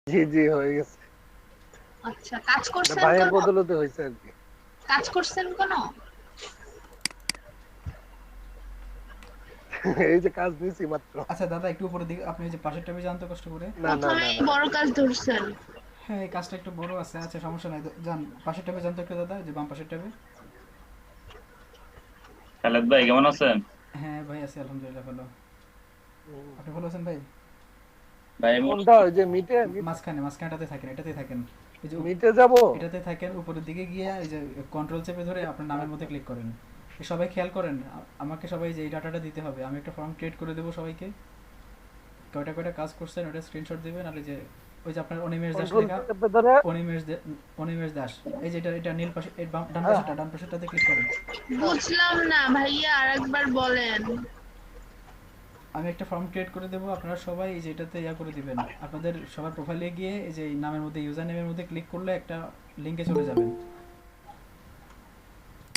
জি জি হয়ে গেছে। আচ্ছা, কাজ করছেন ভাইয়ের কোনো? বদলতে হয়েছে আর কি। কাজ করছেন কোনো? এই যে কাজ নিয়েছি মাত্র। আচ্ছা দাদা, একটু উপরের দিকে আপনি ওই যে পাশের ট্যাবে যান তো কষ্ট করে। না না না প্রথমেই না। বড় কাজ ধরছেন। হ্যাঁ, এই কাজটা একটু বড় আছে। আচ্ছা সমস্যা নাই, যান পাশের ট্যাবে যান তো একটু দাদা, যে বাম পাশের ট্যাবে। খালেদ ভাই কেমন আছেন? হ্যাঁ ভাই, আছি আলহামদুলিল্লাহ ভালো। হুম। আপনি ভালো আছেন ভাই? ভাই আমি কোনটা ওই যে মিটে মাঝখানে মাঝখানটাতে থাকেন, এটাতে থাকেন। এই যে মিটে যাব? এটাতে থাকেন, উপরের দিকে গিয়ে এই যে কন্ট্রোল চেপে ধরে আপনার নামের মধ্যে আচ্ছা ক্লিক করেন। সবাই খেয়াল করেন, আমাকে সবাই যে এই ডাটাটা দিতে হবে, আমি একটা ফর্ম ক্রিয়েট করে দেবো সবাইকে। কয়টা কয়টা কাজ করছেন ওটা স্ক্রিনশট দিবেন। আর এই যে ওই যে আপনার অনিমেষ দাস কন্ট্রোল লেখা, চেপে ধরে। অনিমেষ দাস, এই যে এটা নীল পাশে, ডান হ্যাঁ পাশেরটা, ডান পাশেরটাতে ক্লিক করেন। বুঝলাম না ভাইয়া, আরেকবার বলেন। আমি একটা ফর্ম ক্রিয়েট করে দেবো, আপনারা সবাই এই যে এটাতে ইয়া করে দিবেন। আপনাদের সবার প্রোফাইলে গিয়ে এই যে এই নামের মধ্যে, ইউজার নেমের মধ্যে ক্লিক করলে একটা লিঙ্কে চলে যাবেন।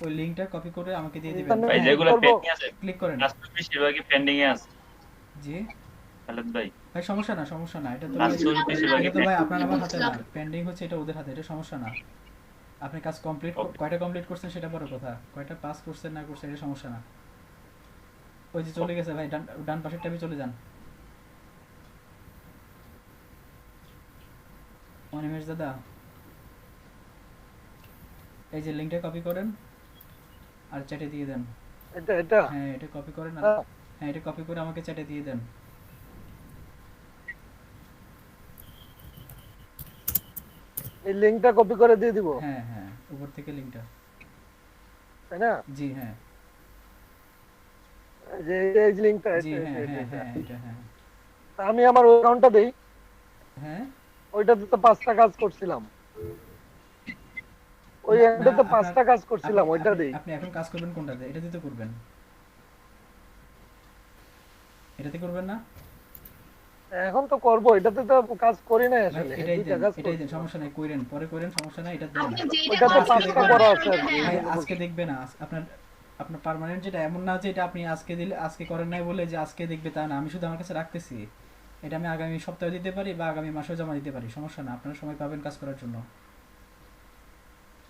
ওই লিঙ্কটা কপি করে আমাকে দিয়ে দিবেন। ইন্টারনেট ভাই হ্যাঁ, যেগুলো করব। পেন্ডিং আছে ক্লিক করেন। কাজ তো বেশিরভাগই পেন্ডিং এ আছে জি খালেদ ভাই। ভাই, সমস্যা না, সমস্যা না। এটা তো কাজ ভাই, তো বুঝলাম না এটা বেশিরভাগই তো ভাই পেন্ডিং। আপনার কি আমার হাতে না, বুঝলাম। পেন্ডিং হচ্ছে এটা ওদের হাতে, এটা সমস্যা না। আপনি কাজ কমপ্লিট, ওকে। কয়টা কমপ্লিট করছেন সেটা বড় কথা, কয়টা পাস করছেন না করছেন এটা সমস্যা না। ওই যে চলে গেছে ভাই, ডান ডান পাশের ট্যাবে চলে যান। অনিমেষ দাদা, এই যে লিঙ্কটা কপি করেন আর চ্যাটে দিয়ে দেন। এটা এটা। হ্যাঁ, এটা কপি করেন আর, হ্যাঁ, হ্যাঁ এটা কপি করে আমাকে চ্যাটে দিয়ে দেন। এই লিংকটা কপি করে দিয়ে দিব, হ্যাঁ হ্যাঁ, উপর থেকে লিঙ্কটা। তাই না? জি হ্যাঁ। এই যে এই লিংকটা, জি এটা এটা হ্যাঁ এটা হ্যাঁ এটা। হ্যাঁ, এটা হ্যাঁ। তা আমি আমার অ্যাকাউন্টটা দেই। হ্যাঁ ওইটাতে তো 5টা কাজ করছিলাম, ওই না না, এন্ডে তো আপনার 5টা কাজ আপনি করছিলাম, ওইটা আপনি দেই। আপনি এখন কাজ করবেন কোনটাতে? এটাতে তো করবেন, এটাতে করবেন না? এখন তো করব, এটাতে তো কাজ করি না ভাই আসলে, এটাই দুইটা দেন, কাজ এটাই দেন, করছিলাম। সমস্যা নাই, কইরেন পরে কইরেন, সমস্যা নাই, এটা দেন। আপনি যেইটা ভাই ওইটাতে আজকে কমপ্লিট 5টা দেখবে না, করা করবেন আছে আর ওইটা কি, এই দেন। ভাই জন্য আজকে বলছি। দেখবে না, আপনার আপনার পার্মানেন্ট যেটা, এমন না যে এটা আপনি আজকে দিলে আজকে করেন নাই বলে যে আজকে দেখবে তা না, আমি শুধু আমার কাছে রাখতেছি। এটা আমি আগামী সপ্তাহে দিতে পারি বা আগামী মাসেও জমা দিতে পারি, সমস্যা না, আপনারা সময় পাবেন কাজ করার জন্য,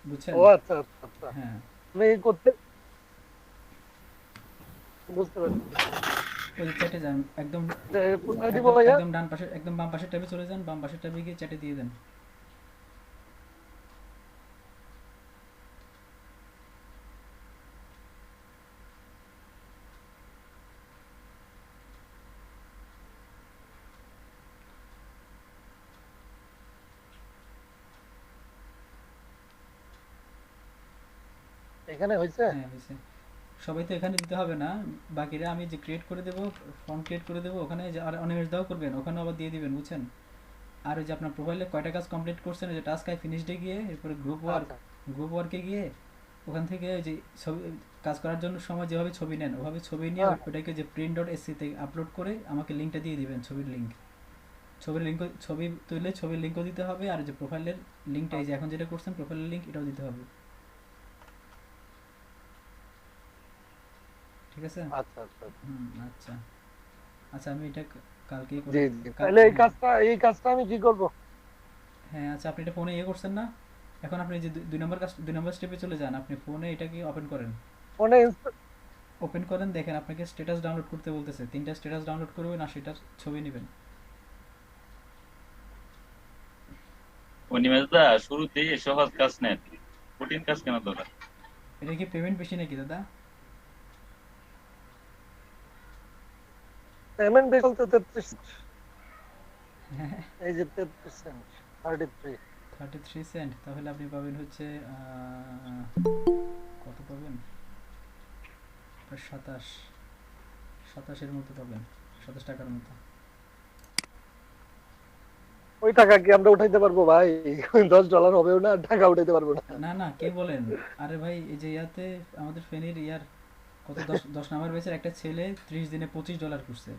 বুঝছেন? ও আচ্ছা আচ্ছা আচ্ছা। হ্যাঁ, আমি করতে বুঝতে পারছি। ওই যে চ্যাটে যান, একদম যে কোথায় দিব একদম ভাইয়া? একদম ডান পাশে, একদম বাম পাশের ট্যাবে চলে যান, বাম পাশের ট্যাবে গিয়ে চ্যাটে দিয়ে দেন। এখানে হয়েছে? হ্যাঁ হয়েছে। সবাই তো এখানে দিতে হবে না, বাকিরা আমি যে ক্রিয়েট করে দেবো, ফর্ম ক্রিয়েট করে দেবো, ওখানে যে আর অনিমেষ দাও করবেন, ওখানে আবার দিয়ে দিবেন, বুঝছেন? আর ওই যে আপনার প্রোফাইলে কয়টা কাজ কমপ্লিট করছেন, ওই যে টাস্ক আই ফিনিশডে গিয়ে এরপরে আচ্ছা গ্রুপ ওয়ার্কে গিয়ে ওখান থেকে ওই যে ছবি কাজ করার জন্য সময় যেভাবে ছবি নেন, ওভাবে ছবি নিয়ে হ্যাঁ। ওটাকে যে print.sc-তে আপলোড করে আমাকে লিঙ্কটা দিয়ে দিবেন, ছবির লিঙ্ক। ছবির লিঙ্ক, ছবি তুললে ছবির লিঙ্কও দিতে হবে, আর যে প্রোফাইলের লিঙ্কটা, এই যে এখন যেটা করছেন প্রোফাইলের লিঙ্ক, এটাও দিতে হবে। ঠিক আছে? আচ্ছা আচ্ছা আচ্ছা। হুম, আচ্ছা। আচ্ছা আমি এটা কালকেই করে, জি জি, তাহলে এই হ্যাঁ কাজটা, এই কাজটা আমি কি করব? হ্যাঁ। আচ্ছা আপনি এটা ফোনে ইয়ে করছেন না? এখন আপনি যে দুই নম্বর কাজ, 2 নম্বর স্টেপে চলে যান, আপনি ফোনে এটাকে ওপেন করেন। ফোনে ওপেন করেন, দেখেন আপনাকে স্ট্যাটাস ডাউনলোড করতে বলতেছে, 3টা স্ট্যাটাস ডাউনলোড করবেন আর সেটার ছবি নেবেন। অনিমেষদা শুরুতেই সহজ কাজ নেন, কঠিন কাজ কেন দরকার? এটা কি পেমেন্ট বেশি নাকি দাদা? পেমেন্ট বেশি বলতে 33, এই যে 33 সেন্ট, 33। 33 সেন্ট, তাহলে আপনি পাবেন হচ্ছে কত পাবেন, প্রায় 27-এর মতো পাবেন, 27 টাকার মতো। ওই টাকা কি আমরা উঠাইতে পারবো ভাই? $10 হবেও না, টাকা উঠাইতে পারবো না। না না, কে বলেন? আরে ভাই এই যে ইয়াতে, আমাদের ফেনীর ইয়ার কত, 10 নাম্বার ব্যাচের একটা ছেলে 30 দিনে $25 করছে।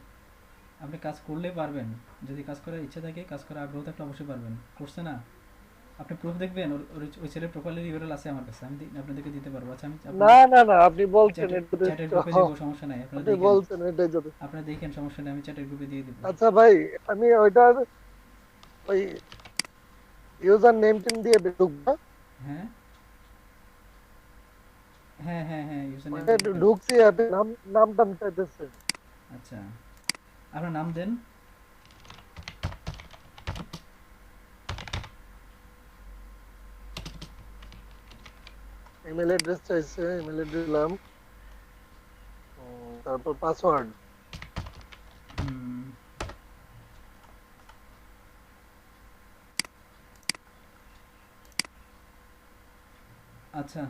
আপনি কাজ করলে পারবেন, যদি কাজ করার ইচ্ছা থাকে, কাজ করার আগ্রহ থাকলে অবশ্যই পারবেন। করছে না? আপনি প্রুফ দেখবেন, ওই ছেলের প্রোফাইলের ইউআরএল আছে আমার কাছে, আমি আপনাদেরকে দিতে পারবো। আচ্ছা আমি না না না, আপনি বলছেন চ্যাটের এটা চ্যাটের তো, গ্রুপে দিব, সমস্যা নাই, আপনারা আপনি দেখেন। বলছেন এটাই যদি। আপনারা দেখেন, সমস্যা নেই, আমি চ্যাটের গ্রুপে দিয়ে দিব। আচ্ছা ভাই, আমি ওইটা ওই ইউজার নেম টেম দিয়ে ঢুকবা। হ্যাঁ হ্যাঁ হ্যাঁ হ্যাঁ ইউজার নেম ওই ঢুকছি অ্যাপে, নাম টাম চাইতেছে। আচ্ছা আপনার নাম দেন। ইমেল অ্যাড্রেস চাইছে, ইমেল অ্যাড্রেস দিলাম। তারপর পাসওয়ার্ড। হুম, আচ্ছা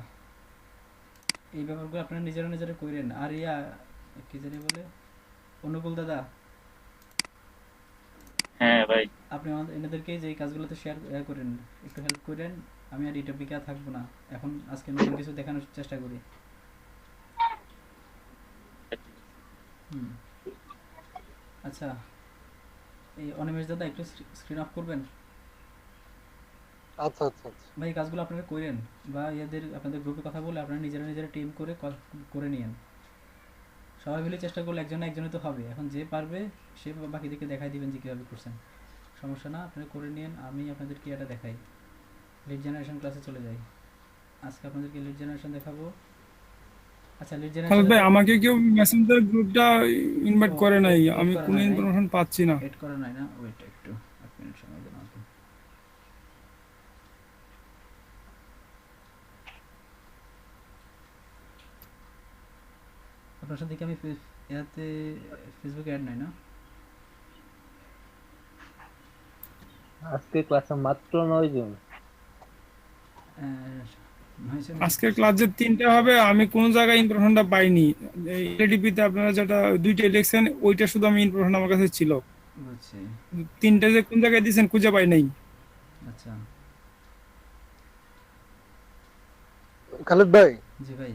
এই ব্যাপারগুলো আপনারা নিজেরা নিজেরা করেন। আর ইয়া কি জানি বলে, অনুকূল দাদা হ্যাঁ ভাই। আপনি আমাদের এনাদেরকে যে এই কাজগুলোতে শেয়ার করেন, একটু হেল্প করেন। আমি আর এই টপিকে আর থাকবো না, এখন আজকে নতুন কিছু দেখানোর চেষ্টা করি। হুম আচ্ছা এই অনিমেষ দাদা একটু স্ক্রিন অফ করবেন। আচ্ছা আচ্ছা আচ্ছা। ভাই এই কাজগুলো আপনারা করেন, বা ইয়াদের আপনাদের গ্রুপে কথা বলে আপনারা নিজেরা নিজেরা টিম করে করে নিয়েন। সবাই মিলে চেষ্টা করলে একজনে একজনে তো হবে, এখন যে পারবে সে বাকিদেরকে দেখাই দিবেন যে কীভাবে করছেন। সমস্যা না, আপনারা করে নিন। আমি আপনাদেরকে এটা দেখাই, লিড জেনারেশন ক্লাসে চলে যাই। আজকে আপনাদেরকে লিড জেনারেশন দেখাবো। আচ্ছা লিড খালেদ ভাই জেনারেশন আমাকে কেউ মেসেঞ্জার গ্রুপটা ইনভাইট করে নাই, এড আমি করা কোনো নাই নাই ইনফরমেশন পাচ্ছি না। এড করা নাই না, ওয়েট একটু এক মিনিট সময় দেন আমাকে। আপনার সাথে কি আমি ইয়াতে ফেসবুকে অ্যাড নাই না? আজকে ক্লাসে মাত্র 9 জন। হয়েছে আজকের ক্লাস যে 3টা হবে আমি কোনো জায়গায় ইনফরমেশনটা পাইনি। এই এলডিপিতে আপনারা যেটা 2টা লিখছেন ওইটা শুধু আমি ইনফরমেশন আমার কাছে ছিল, বুঝছি। 3টা যে কোন জায়গায় দিয়েছেন খুঁজে পাই নাই। আচ্ছা খালেদ ভাই, জি ভাই।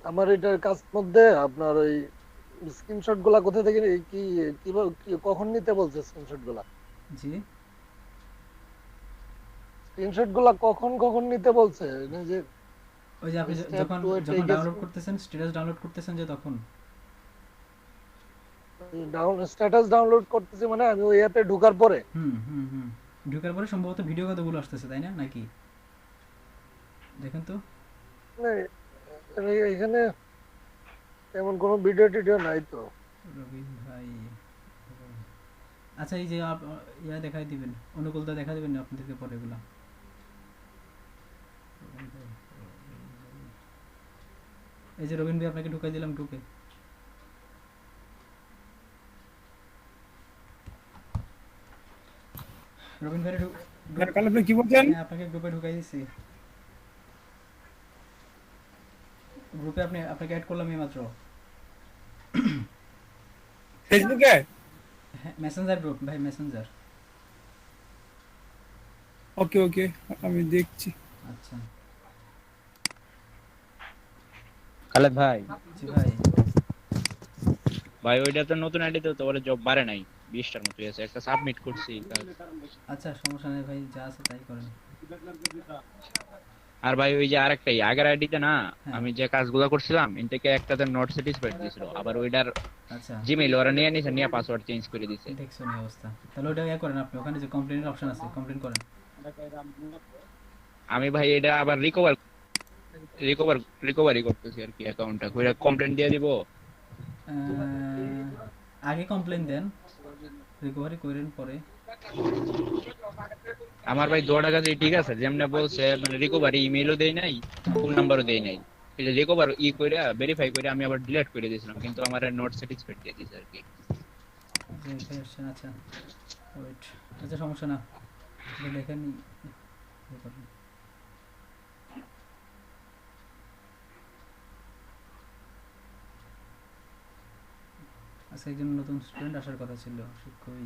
আমার এটার কাজ মধ্যে আপনার ওই স্ক্রিনশট গুলা কোথা থেকে কি কিভাবে কখন নিতে বলছে? স্ক্রিনশট গুলা জি স্ক্রিনশট গুলা কখন কখন নিতে বলছে? যে ওই যে আপনি স্টেপ যখন 2 এ যখন ডাউনলোড করতেছেন, স্ট্যাটাস ডাউনলোড করতেছেন যে তখন। স্ট্যাটাস ডাউনলোড করতেছি মানে আমি ওই অ্যাপে ঢোকার পরে। হুম হুম হুম ঢোকার পরে সম্ভবত ভিডিও কতগুলো আসতেছে তাই না, নাকি? দেখেন তো। মানে এখানে এমন কোনো ভিডিও টিডিও নাই তো। রবিন ভাই আচ্ছা এই যে ইয়া দেখাই দিবেন, অনুকূলতা দেখা দিবেন না আপনাদেরকে পরে এগুলা। এই যে রবিন ভাই আপনাকে ঢুকাই দিলাম গ্রুপে। রবিন ভাই খালেদ ভাই কি বলছেন? হ্যাঁ আপনাকে গ্রুপে ঢুকাই দিছি। গ্রুপে আপনাকে অ্যাড করলাম এইমাত্র। ফেসবুকে? হ্যাঁ মেসেঞ্জার গ্রুপ ভাই, মেসেঞ্জার। ওকে ওকে, আমি দেখছি। আচ্ছা খালেদ ভাই, জি ভাই। ভাই ওইটা তো নতুন আইডি তো ওর জব বাড়ে নাই, 20টার মতো আছে, একটা সাবমিট করছি কাজ। আচ্ছা সমস্যা নেই ভাই, যা আছে তাই করেন। আর ভাই ওই যে আরেকটা আগের আইডিতে না, হ্যাঁ। আমি যে কাজগুলো করছিলাম ইনটেকে একটাতে নট স্যাটিসফাইড দিছিল, আবার ওইটার আচ্ছা জিমেইল ওরা নিয়ে নিছে, নিয়ে পাসওয়ার্ড চেঞ্জ করে দিছে। দেখছো নি অবস্থা, তাহলে ওটা ইয়া করেন আপনি, ওখানে যে কমপ্লেনের অপশন আছে কমপ্লেন করেন। আমি ভাই এটা আবার রিকভারি করতেছি আর কি, অ্যাকাউন্টটা কইরা কমপ্লেইন দিয়ে দিব। আগে কমপ্লেন দেন, রিকভারি করেন পরে। আমার ভাই 2 টাকা ঠিক আছে, যেমনে বলছে মানে রিকভারি ইমেইলও দেই নাই, ফোন নাম্বারও দেই নাই। এই যে রিকভার কইরা ভেরিফাই করে আমি আবার ডিলিট করে দিয়েছিলাম, কিন্তু আমার নট স্যাটিসফাইড দিয়ে দিছে আর কি। যে এখানে আসছেন, আচ্ছা ওয়েট, আচ্ছা সমস্যা না, এটা দেখেন ইয়ে করেন। আজকে একজন নতুন স্টুডেন্ট আসার কথা ছিল, সে কই?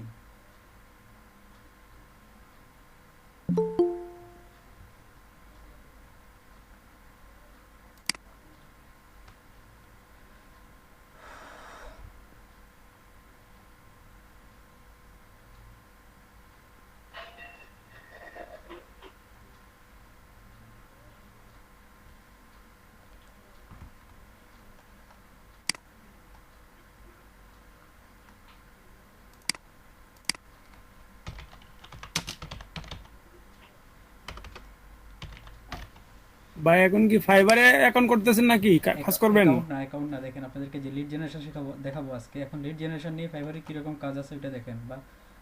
ভাই এখন কি ফাইবারে অ্যাকাউন্ট করতেছেন নাকি কাজ করবেন? অ্যাকাউন্ট না, দেখেন আপনাদেরকে যে লিড জেনারেশন দেখাবো আজকে। এখন লিড জেনারেশন নিয়ে ফাইবারে কিরকম কাজ আছে ওটা দেখেন, বা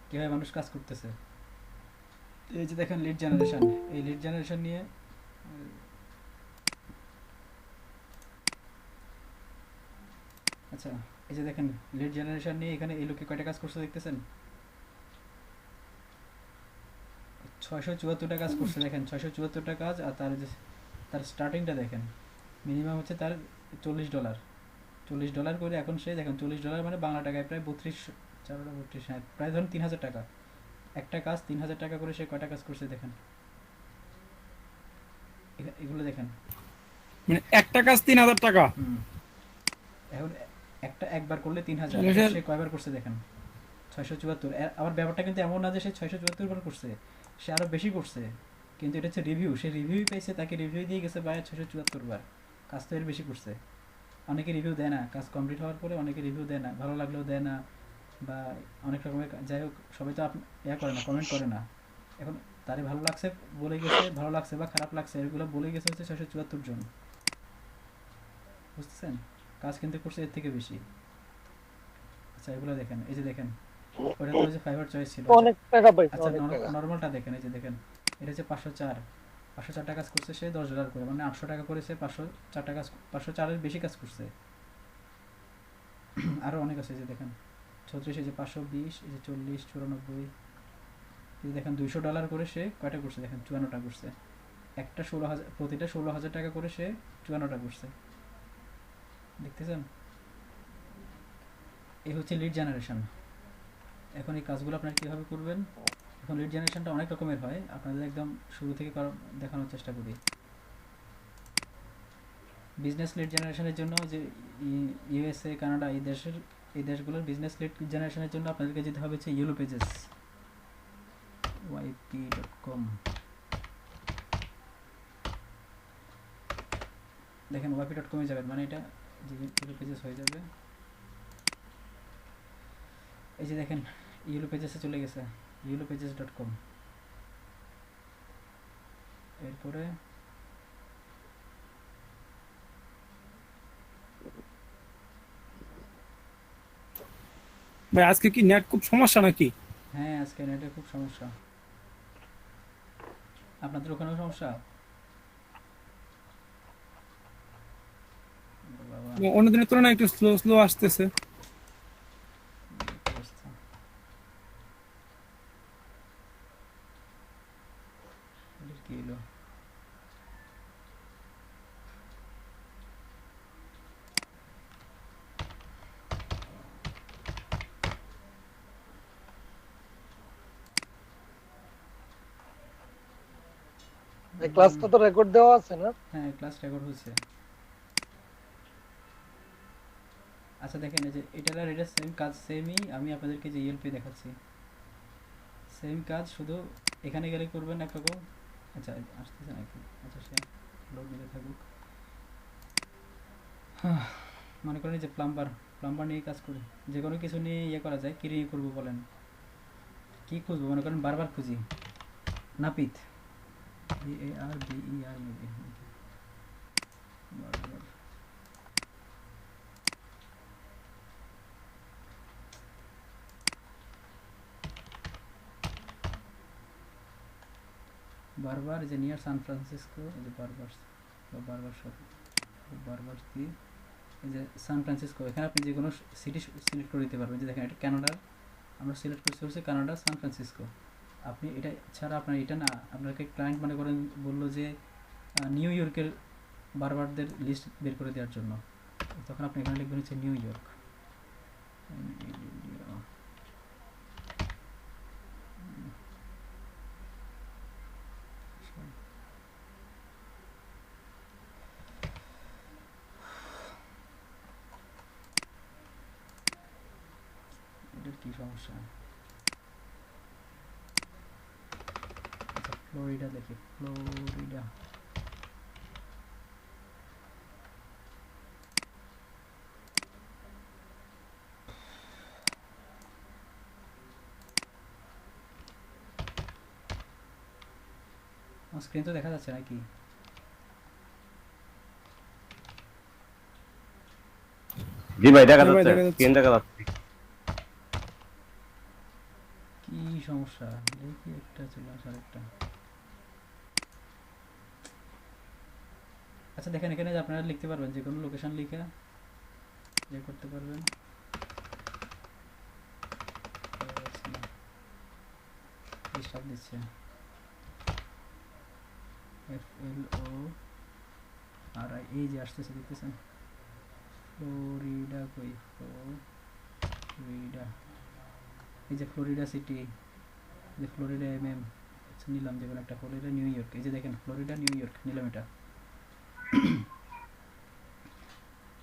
কিভাবে মানুষ কাজ করতেছে। এই যে দেখেন লিড জেনারেশন, এই লিড জেনারেশন নিয়ে আচ্ছা, এই যে দেখেন লিড জেনারেশন নিয়ে এখানে এই লোকে কয়টা কাজ করছে দেখতেছেন? 674টা কাজ করছে দেখেন, 674টা কাজ। আর তার স্টার্টিংটা দেখেন, মিনিমাম হচ্ছে তার $40। $40 করে এখন সে দেখেন, $40 মানে বাংলা টাকায় প্রায় 32 হ্যাঁ প্রায় ধরুন 3000 টাকা। একটা কাজ 3000 টাকা করে সে কয়টা কাজ করছে দেখেন, এগুলো দেখেন। মানে একটা কাজ 3000 টাকা? এখন একবার করলে 3000, সে কয়বার করছে দেখেন? 674। আবার ব্যাপারটা কিন্তু এমন না যে সে 674 বার করছে, সে আরো বেশি করছে। কিন্তু এটা হচ্ছে রিভিউ, সে রিভিউ পেয়েছে, তাকে রিভিউ দিয়ে গেছে ভাই 674 বার। কাজ তো এর বেশি করছে। অনেকে রিভিউ দেয় না, কাজ কমপ্লিট হওয়ার পরে অনেকে রিভিউ দেয় না, ভালো লাগলেও দেয় না, বা অনেক রকমের যাই হোক, সবাই তো করে না, কমেন্ট করে না। এখন তারে ভালো লাগছে বলে গেছে, ভালো লাগছে বা খারাপ লাগছে এগুলো বলে গেছে হচ্ছে 674 জন, বুঝতেছেন? কাজ কিন্তু করছে এর থেকে বেশি। আচ্ছা এগুলো দেখেন, এই যে দেখেন ওটা তো যে ফাইবার চয়েস ছিল। অনেক টাকা পাইছে, আচ্ছা অনেক টাকা। নরমালটা দেখেন, এই যে দেখেন এটা হচ্ছে 504 টাকা কাজ করছে সে $10 করে, মানে 800 টাকা করেছে, 504 টাকা 504 এর বেশি কাজ করছে। আরো অনেক আছে, এই যে দেখেন 36, এই যে 520, এই যে 40, 94, এই যে দেখেন $200 করে সে কয়টা করছে দেখেন, 54টা করছে। একটা 16,000, প্রতিটা 16,000 টাকা করে সে 54টা করছে, দেখতেছেন? এই হচ্ছে লিড জেনারেশন। এখন এই কাজগুলো আপনারা কীভাবে করবেন? এখন লিড জেনারেশনটা অনেক রকমের হয়, আপনাদের একদম শুরু থেকে দেখানোর চেষ্টা করি। বিজনেস লিড জেনারেশনের জন্য যে ইউএসএ, কানাডা এই দেশগুলোর বিজনেস লিড জেনারেশনের জন্য আপনাদেরকে যেতে হবে হচ্ছে ইয়েলো পেজেস, yp.com। দেখেন yp.com-এ যাবেন, মানে এটা যে ইয়েলো পেজেস হয়ে যাবে। এই যে দেখেন ইয়েলো পেজেসে চলে গেছে, yellowpages.com। এরপরে ভাই আজকে কি নেট খুব সমস্যা নাকি? হ্যাঁ আজকে নেটের খুব সমস্যা। আপনাদের ওখানেও সমস্যা? বাবা অন্য দিনের তুলনায় একটু স্লো স্লো আসতেছে। অবস্থা। এটার কি হলো? এই ক্লাসটা তো রেকর্ড দেওয়া আছে না? হ্যাঁ ক্লাস রেকর্ড হচ্ছে। আচ্ছা দেখেন এই যে এটা সেম কাজ, সেমই আমি আপনাদেরকে যে ইএলপি দেখাচ্ছি, সেম কাজ, শুধু এখানে গেলে করবেন একরকম। আচ্ছা আসতেছে নাকি? আচ্ছা সে লোড নিতে থাকুক। মনে করেন যে প্লাম্বার নিয়ে কাজ করি, যে কোনো কিছু নিয়ে ইয়ে করা যায়। কী নিয়ে করবো বলেন, কী খুঁজবো? মনে করেন বারবার খুঁজি নাপিত, BARBER মেবি, বারবার। বারবার যে নিয়ার সান ফ্রান্সিসকো, এই যে বারবার শপ, বারবার কি, এই যে সান ফ্রান্সিসকো। এখানে আপনি যে কোনো সিটি সিলেক্ট করে দিতে পারবেন। যে দেখেন এটা কানাডার, আমরা সিলেক্ট করতে হচ্ছে কানাডা সান ফ্রান্সিসকো। আপনি এটা ছাড়া আপনার এটা না, আপনাকে ক্লায়েন্ট মনে করেন বললো যে নিউ ইয়র্কের বারবারদের লিস্ট বের করে দেওয়ার জন্য, তখন আপনি এখানে লিখবেন হচ্ছে নিউ ইয়র্ক। এটার কি সমস্যা? ফ্লোরিডা দেখি, ফ্লোরিডা। স্ক্রিন তো দেখা যাচ্ছে নাকি? জি ভাই দেখা হ্যাঁ ভাই, যাচ্ছে, দেখা যাচ্ছে। স্ক্রিন দেখা যাচ্ছে। কি সমস্যা দেখি, একটা চলে আসার একটা। আচ্ছা দেখেন এখানে যে আপনারা লিখতে পারবেন, যে কোনো লোকেশন লিখে যে করতে পারবেন। ডিস্টার্ব দিচ্ছে। FLORI, এই যে আসতেছে দেখতেছেন, ফ্লোরিডা কই, ফ্লোরিডা, এই যে ফ্লোরিডা সিটি, যে ফ্লোরিডা নিলাম, যে কোনো একটা ফ্লোরিডা নিউ ইয়র্ক, এই যে দেখেন ফ্লোরিডা নিউ ইয়র্ক নিলাম এটা।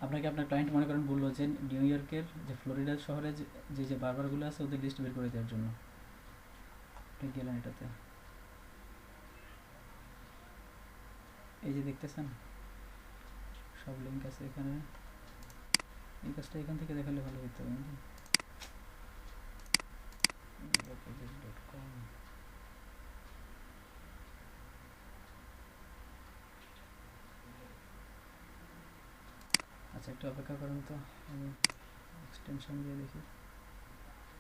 আপনাকে আপনার ক্লায়েন্ট মনে করেন বললো যে নিউ ইয়র্কের যে ফ্লোরিডা শহরে যে যে বারবারগুলো আছে ওদের লিস্ট বের করে দেওয়ার জন্য, আপনি গেলেন এটাতে, এই যে দেখতেছেন সব লিঙ্ক আছে এখানে। এই কাজটা এখান থেকে দেখালে ভালো হতো কিন্তু pages.com। আচ্ছা একটু অপেক্ষা করুন তো, আমি এক্সটেনশন দিয়ে দেখি।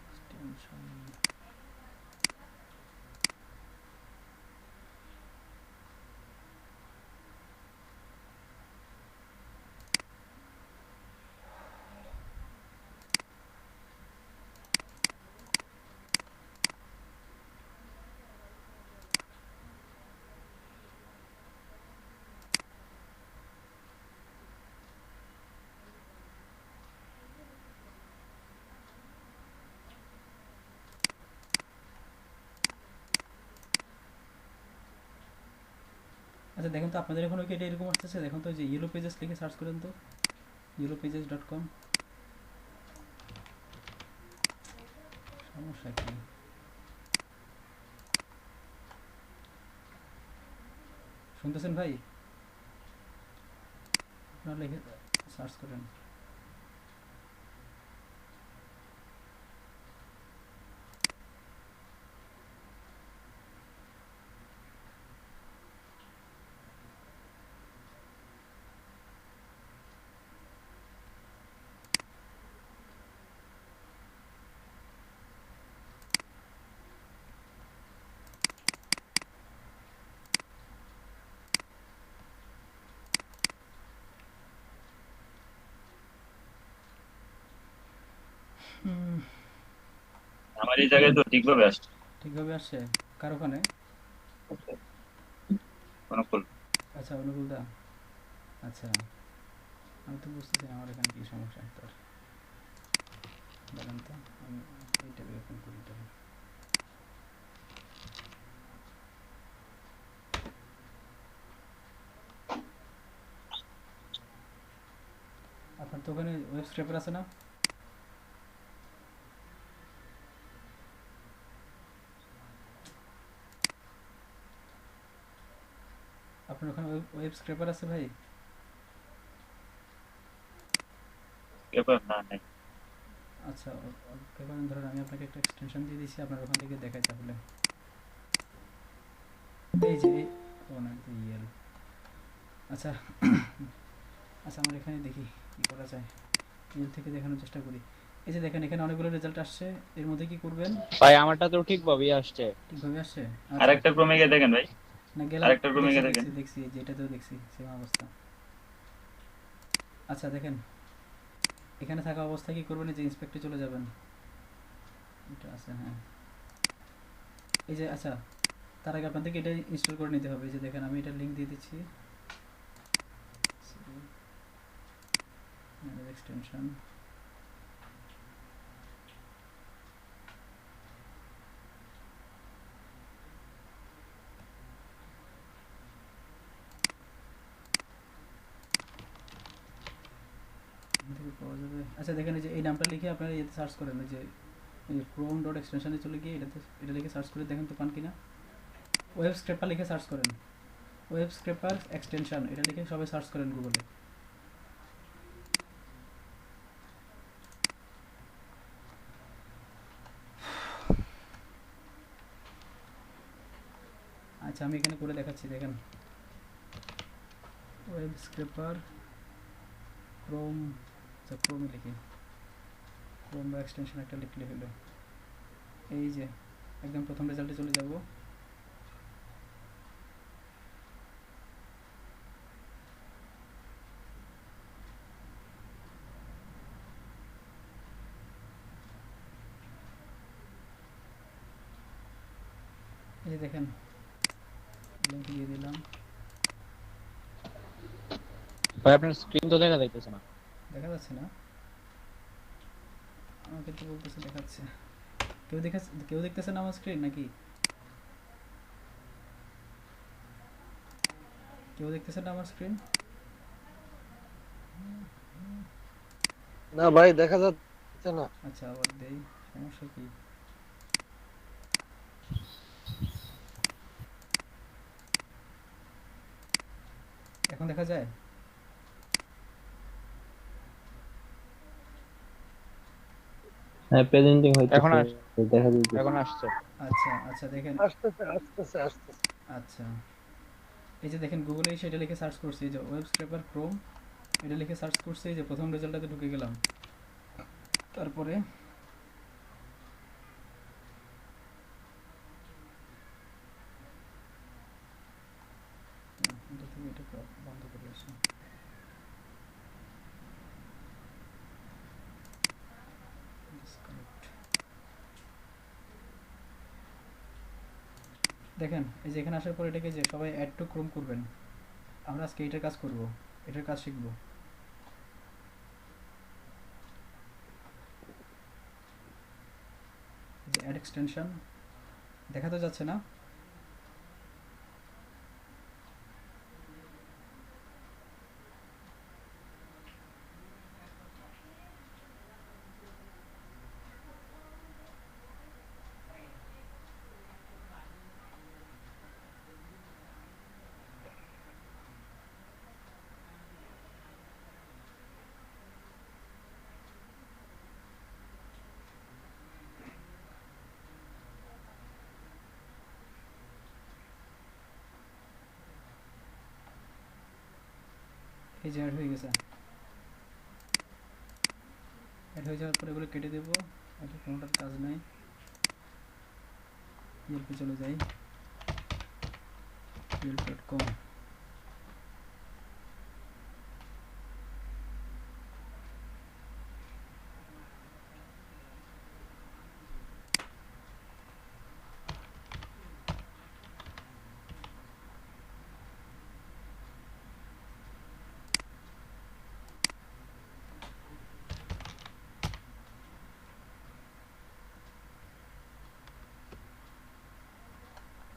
এক্সটেনশন আচ্ছা দেখেন তো আপনাদের এখন কি এটা এরকম আসতেছে, দেখুন তো, যে ইয়েলো পেজেস লিখে সার্চ করেন তো, yellowpages.com। সমস্যা কি? শুনতেছেন ভাই? আপনারা লিখে সার্চ করেন। আমার এই জায়গায় তো ঠিকভাবে আসছে। ঠিকভাবে আসছে কার ওখানে? অনুকূল। আচ্ছা অনুকূল দা, আচ্ছা আমি তো বুঝতেছি না আমার এখানে কি সমস্যা তোর, বলেন তো, আমি এইটা ওপেন করি তো। আপনার তো ওখানে ওয়েব স্ক্রেপার আছে না? আপনার ওখানে ওয়েব স্ক্রেপার আছে ভাই? পেপার না নাই। আচ্ছা পেপার ধরেন আমি আপনাকে একটা এক্সটেনশন দিয়ে দিচ্ছি, আপনার ওখান থেকে দেখাই তাহলে। এই যে ইয়েল, আচ্ছা আচ্ছা আমরা এখানে দেখি কি করা যায়, ইয়েল থেকে দেখানোর চেষ্টা করি। এই যে দেখেন এখানে অনেকগুলো রেজাল্ট আসছে, এর মধ্যে কি করবেন? ভাই আমারটা তো ঠিকভাবেই আসছে। ঠিকভাবে আসছে? আরেকটা ক্রমে গিয়ে দেখেন ভাই, না গেলাম, আরেকটা ক্রমে গিয়ে দেখেন। দেখছি যেটাতেও দেখছি সেম অবস্থা। আচ্ছা দেখেন এখানে থাকা অবস্থায় কি করবেন, এই যে ইন্সপেক্টে চলে যাবেন, এটা আছে হ্যাঁ, এই যে আচ্ছা তার আগে আপনাদেরকে এটা ইনস্টল করে নিতে হবে। এই যে দেখেন আমি এটা লিংক দিয়ে দিচ্ছি, এক্সটেনশন। পাওয়া যাবে। আচ্ছা দেখেন এই যে এই নামটা লিখে আপনারা এতে সার্চ করেন, ওই যে ক্রোম ডট এক্সটেনশনে চলে গিয়ে এটা লিখে সার্চ করে দেখেন তো পান কিনা। ওয়েব স্ক্রেপার লিখে সার্চ করেন, ওয়েব স্ক্রেপার এক্সটেনশন এটা লিখে সবাই সার্চ করেন গুগলে। আচ্ছা আমি এখানে করে দেখাচ্ছি, দেখেন ওয়েব স্ক্রেপার ক্রোম আচ্ছা ক্রোমে লিখি, ক্রোম বা এক্সটেনশন একটা লিখলে হলো। এই যে একদম প্রথম রেজাল্টে চলে যাব। এই যে দেখেন লিংক দিয়ে দিলাম। ভাই আপনার স্ক্রিন তো দেখা যাইতেছে না। দেখা যাচ্ছে না? আমাকে তো বলতেছে দেখাচ্ছে। কেউ দেখতেছে না আমার স্ক্রিন নাকি? কেউ দেখতেছে না আমার স্ক্রিন? না ভাই দেখা যাচ্ছে না। আচ্ছা আবার দেই, সমস্যা কি? এখন দেখা যায়? হ্যাঁ প্রেজেন্টিং এখন হইতেছে, দেখা যাচ্ছে। এখন আসছে। আচ্ছা আচ্ছা দেখেন, আসতেছে আসতেছে আসতেছে। আচ্ছা এই যে দেখেন গুগলে এসে এটা লিখে সার্চ করছি, এই যে ওয়েব স্ক্র্যাপার ক্রোম এটা লিখে সার্চ করছি, এই যে প্রথম রেজাল্টটাতে ঢুকে গেলাম। তারপরে এটা থেকে এটাকে বন্ধ করে আসি। Disconnect। দেখেন এই যে এখানে আসার পর এটাকে যে সবাই অ্যাড টু ক্রোম করবেন। আমরা আজকে এটার কাজ করব, এটার কাজ শিখব। এই যে অ্যাড এক্সটেনশন দেখা তো যাচ্ছে না? এই যে অ্যাড হয়ে গেছে। অ্যাড হয়ে যাওয়ার পর এগুলো কেটে দেবো, এটা কোনোটার কাজ নাই। ইয়েলপে চলে যাই, yelp.com।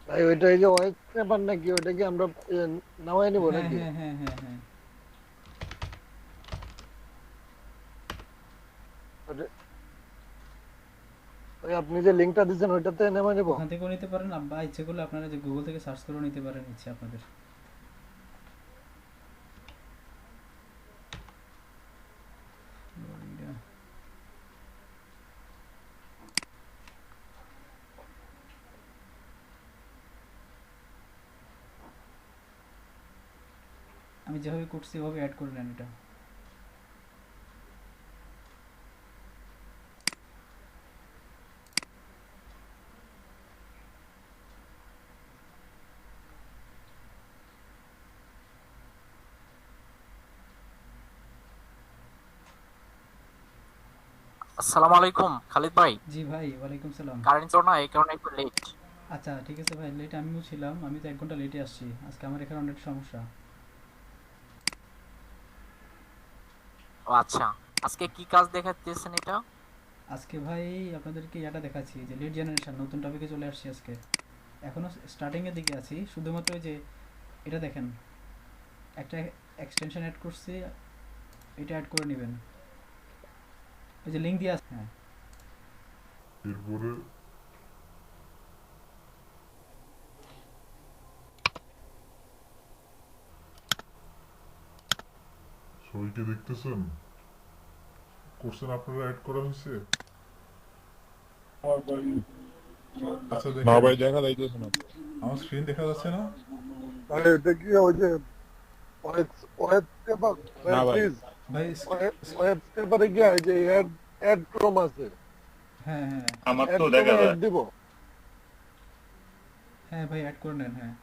ভাই ওইটা এই যে হোয়াইট পেপার নাকি, ওইটা কি আমরা নামাই নিব হ্যাঁ নাকি? হ্যাঁ হ্যাঁ হ্যাঁ হ্যাঁ ওটা- ওই আপনি যে লিংকটা দিয়েছেন ওইটাতে নামাই নিব। ওখান থেকেও নিতে পারেন, বা ইচ্ছে করলে আপনারা যে গুগল থেকে সার্চ করেও নিতে পারেন, ইচ্ছে আপনাদের। Florida। আমি যেভাবে করছি ওভাবে অ্যাড করে নেন এটা। আসসালামু আলাইকুম খালিদ ভাই। জি ভাই, ওয়ালাইকুম সালাম। কারেন্ট ছিল না, এই কারণে একটু লেট। আচ্ছা ঠিক আছে ভাই, লেট আমিও ছিলাম, আমি তো 1 ঘন্টা লেটে আসছি আজকে, আমার এখানে অনেক সমস্যা। ও আচ্ছা, আজকে কি কাজ দেখাচ্ছেন এটা? আজকে ভাই আপনাদেরকে এটা দেখাচ্ছি যে লিড জেনারেশন, নতুন টপিকে চলে আসছি আজকে। এখনো স্টার্টিং এর দিকে আছি, শুধুমাত্র ওই যে এটা দেখেন একটা এক্সটেনশন অ্যাড করছি, এটা অ্যাড করে নেবেন, ওই যে লিংক দিয়ে আছে। হ্যাঁ এরপরে সবাইকে দেখতেছেন? কোশ্চেন আপনারা অ্যাড করা হয়েছে? আচ্ছা না দেখেন, ভাই দেখা যাইতেছে না। আমার স্ক্রিন দেখা যাচ্ছে না? আরে এটা কি ওই যে হোয়াইট পেপার না ভাই। প্লিজ? ভাই ওয়েব পেপারে গিয়ে এই যে অ্যাড ক্রোম আছে, হ্যাঁ হ্যাঁ আমার অ্যাড তো দেখা ক্রোমে যায়। অ্যাড দিব। হ্যাঁ ভাই অ্যাড করে নেন। হ্যাঁ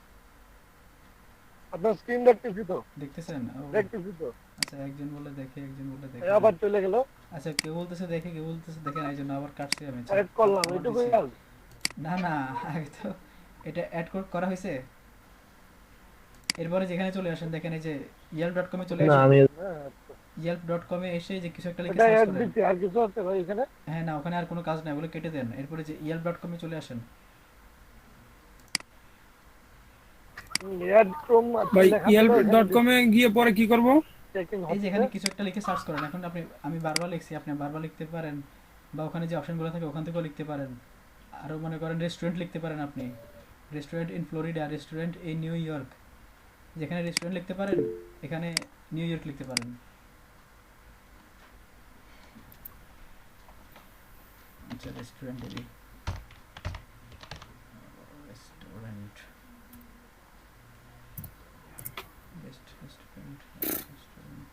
আপনার স্ক্রিন দেখতেছি তো, দেখতেছেন? ও দেখতেছি তো। আচ্ছা, একজন বলে দেখে, একজন বলে দেখে এই না। আবার চলে গেল। আচ্ছা, কেউ বলতেছে দেখে, কেউ বলতেছে দেখে না, এই জন্য আবার কাটছি আমি। অ্যাড করলাম, আবার এটুকুই দিছি। কাজ। না না, আগে তো এটা অ্যাড করা হয়েছে। এরপরে যেখানে চলে আসেন দেখেন এই যে yelp.com এ চলে না আসেন। আমি হ্যাঁ, yelp.com এ এসে যে কিছু একটা লিখে এটা সার্চ অ্যাড করেন। দিচ্ছি, আর কিছু আছে ভাই এখানে? হ্যাঁ না, ওখানে আর কোনো কাজ নাই, ওগুলো কেটে দেন। এরপরে যে yelp.com এ চলে আসেন। অ্যাড ক্রোম ভাই লেখা ছিল, এখানে yelp.com এ গিয়ে পরে কি করব? চেকিং এই যে হচ্ছে। এখানে কিছু একটা লিখে সার্চ করেন। এখন আমি বারবার লিখছি, আপনি বারবার লিখতে পারেন, বা ওখানে যে অপশনগুলো থাকে ওখান থেকেও লিখতে পারেন। আরও মনে করেন রেস্টুরেন্ট লিখতে পারেন আপনি, restaurant in Florida, restaurant in new York. যেখানে রেস্টুরেন্ট লিখতে পারেন এখানে নিউ ইয়র্ক লিখতে পারেন। আচ্ছা, রেস্টুরেন্ট রেস্টুরেন্ট রেস্টুরেন্ট।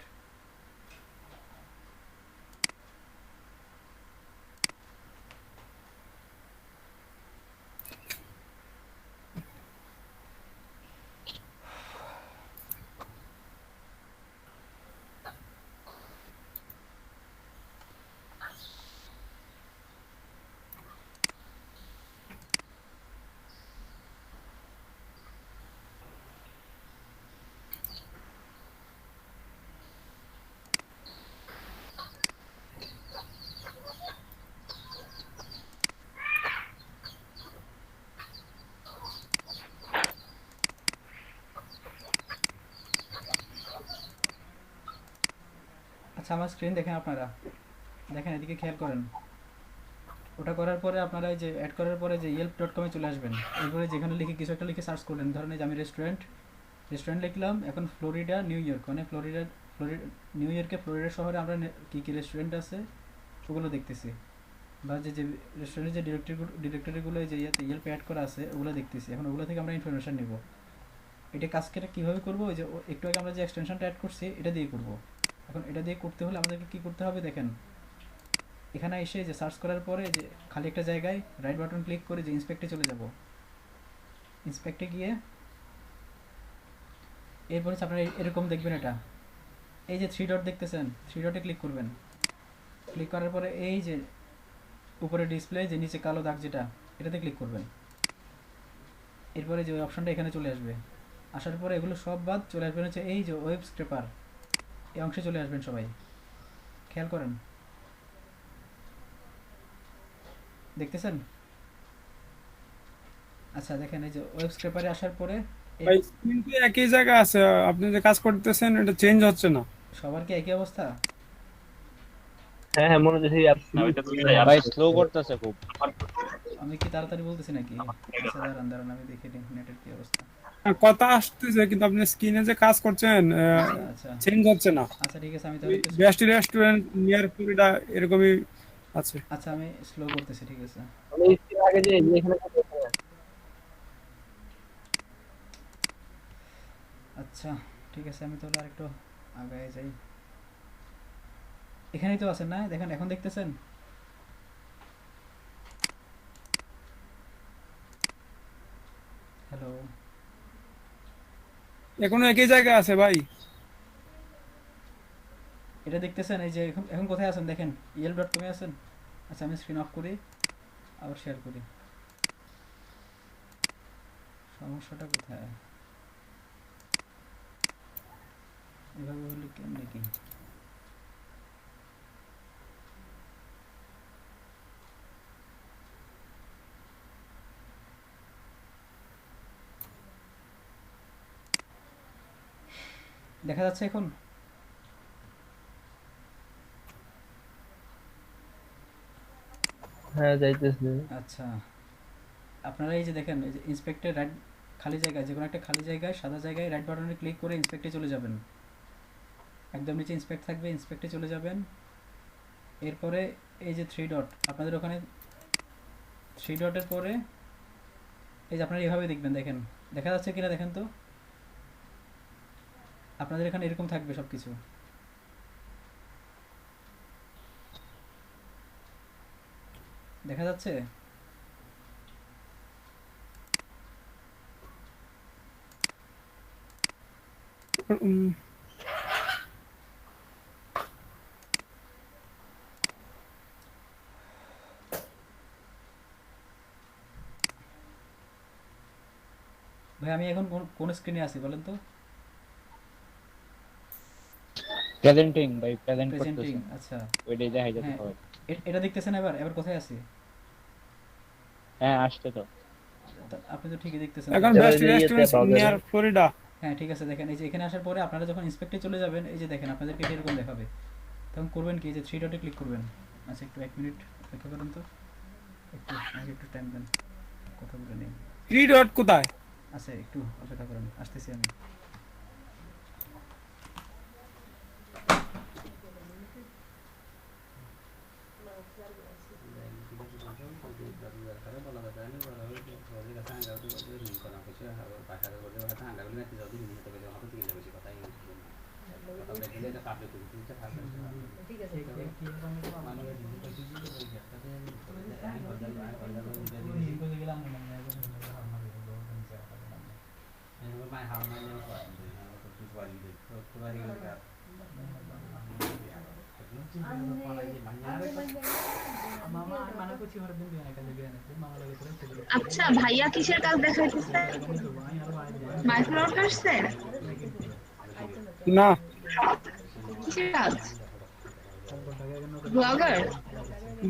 আচ্ছা, আমার স্ক্রিন দেখেন আপনারা, দেখেন এদিকে খেয়াল করেন। ওটা করার পরে আপনারা এই যে অ্যাড করার পরে যে yelp.com এ চলে আসবেন। এরপরে যেখানে লিখে কিছু একটা লিখে সার্চ করলেন, ধরেন এই যে আমি রেস্টুরেন্ট লিখলাম। এখন ফ্লোরিডা নিউ ইয়র্ক, মানে ফ্লোরিডা নিউ ইয়র্কে, ফ্লোরিডা শহরে আমরা কী কী রেস্টুরেন্ট আছে ওগুলো দেখতেছি, বা যে রেস্টুরেন্টের যে ডিরেক্টরিগুলো যে ইয়েলপে অ্যাড করা আছে ওগুলো দেখতেছি। এখন ওগুলো থেকে আমরা ইনফরমেশন নেব। এটা কাজটা কীভাবে করবো? ওই যে একটু আগে আমরা যে এক্সটেনশনটা অ্যাড করছি এটা দিয়ে করব। এখন এটা দিয়ে করতে হলে আমাদেরকে কী করতে হবে দেখেন, এখানে এসে যে সার্চ করার পরে যে খালি একটা জায়গায় রাইট বাটন ক্লিক করে যে ইন্সপেক্টে চলে যাব। ইন্সপেক্টে গিয়ে এরপর হচ্ছে আপনারা এরকম দেখবেন, এটা এই যে 3 ডট দেখতেছেন, 3 ডটে ক্লিক করবেন। ক্লিক করার পরে এই যে উপরে ডিসপ্লে যে নিচে কালো দাগ যেটা, এটাতে ক্লিক করবেন। এরপরে যে ওই অপশনটা এখানে চলে আসবে। আসার পরে এগুলো সব বাদ চলে আসবেন হচ্ছে এই যে ওয়েব স্ক্রেপার, এই অংশে চলে আসবেন সবাই। খেয়াল করেন, দেখতেছেন? আচ্ছা দেখেন, এই যে ওয়েব স্ক্রেপারে আসার পরে ভাই স্ক্রিন তো একই জায়গায় আছে, আপনি যে কাজ করতেছেন এটা চেঞ্জ হচ্ছে না। সবার কি একই অবস্থা? হ্যাঁ হ্যাঁ মনে হচ্ছে না, ওইটা তো ভাই স্লো করতেছে খুব। আমি কি তাড়াতাড়ি বলতেছি নাকি? আচ্ছা দাঁড়ান দাঁড়ান, আমি দেখে নিই নেটের কি অবস্থা। কথা আসতেছে কিন্তু আপনি স্ক্রিনে যে কাজ করছেন আচ্ছা আচ্ছা চেঞ্জ হচ্ছে না। আচ্ছা, ঠিক আছে, আমি তাহলে একটু বেস্ট রেস্টুরেন্ট নিয়ার ফ্লোরিডা এরকমই আছে। আচ্ছা আমি স্লো করতেছি, ঠিক আছে। আমি স্ক্রিন আগে যে এখানে আচ্ছা ঠিক আছে, আমি তাহলে আরেকটু আগায় যাই। এখানেই তো আছেন না? দেখেন এখন দেখতেছেন? হ্যালো, এখনো একই জায়গায় আছে ভাই। এটা দেখতেছেন? এই যে এখন এখন কোথায় আছেন দেখেন, yelp.com এ আছেন। আচ্ছা আমি স্ক্রিন অফ করি, আবার শেয়ার করি। সমস্যাটা কোথায়? এভাবে হলে কেমনে কি? দেখা যাচ্ছে এখন? হ্যাঁ যাইতেছে। আচ্ছা, আপনারা এই যে দেখেন, এই যে ইন্সপেক্টে রাইট খালি জায়গায়, যে কোনো একটা খালি জায়গায় সাদা জায়গায় রাইট বাটনে ক্লিক করে ইন্সপেক্টে চলে যাবেন। একদম নিচে ইন্সপেক্ট থাকবে, ইন্সপেক্টে চলে যাবেন। এরপরে এই যে 3 ডট, আপনাদের ওখানে 3 ডটের পরে এই যে আপনারা এভাবে দেখবেন, দেখেন দেখা যাচ্ছে কিনা দেখেন তো। আপনাদের এখানে এরকম থাকবে সব কিছু। দেখা যাচ্ছে? উম, ভাই আমি এখন কোন স্ক্রিনে আছি বলেন তো? প্রেজেন্টিং ভাই, প্রেজেন্ট প্রেজেন্টিং, করতেছেন, আচ্ছা। ওইটাই দেখা যাচ্ছে হ্যাঁ, সবাই। এটা দেখতেছেন? এবার এবার কোথায় আছি? হ্যাঁ আসছে তো। আপনি তো ঠিকই দেখতেছেন। এখন এবার বেস্ট যে ইয়েতে রেস্টুরেন্ট পাওয়া যাবে। Near Florida. হ্যাঁ ঠিক আছে, দেখেন এই যে এখানে আসার পরে আপনারা যখন ইন্সপেক্টে চলে যাবেন, এই যে দেখেন আপনাদেরকে এরকম দেখাবে। তখন করবেন কি, যে থ্রি ডটে ক্লিক করবেন। আচ্ছা একটু 1 মিনিট অপেক্ষা করুন তো, একটু আগে একটু টাইম দেন, কথা বলে নিন। 3 ডট কোথায়? আচ্ছা একটু অপেক্ষা করেন, আসতেছি আমি। আচ্ছা ভাইয়া কিসের কাজ দেখাইতেছে? মাইক্রোফোন আসছে? না, কিসের কাজ? ব্লগার?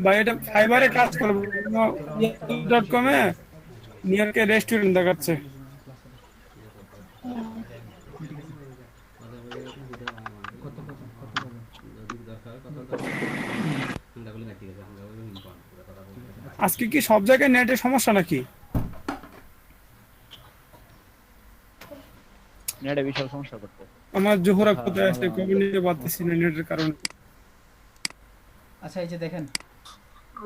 ভাই এটা ফাইবারে কাজ করবে। .com এ নিউ ইয়র্কে রেস্টুরেন্ট দেখাচ্ছে। আজকে কি সব জায়গায় নেটের সমস্যা নাকি? নেটে বিশাল সমস্যা করতে। আমার জোহরা কোথায় আছে, কবে নিতে পারতেছি না নেটের কারণে। আচ্ছা এই যে দেখেন,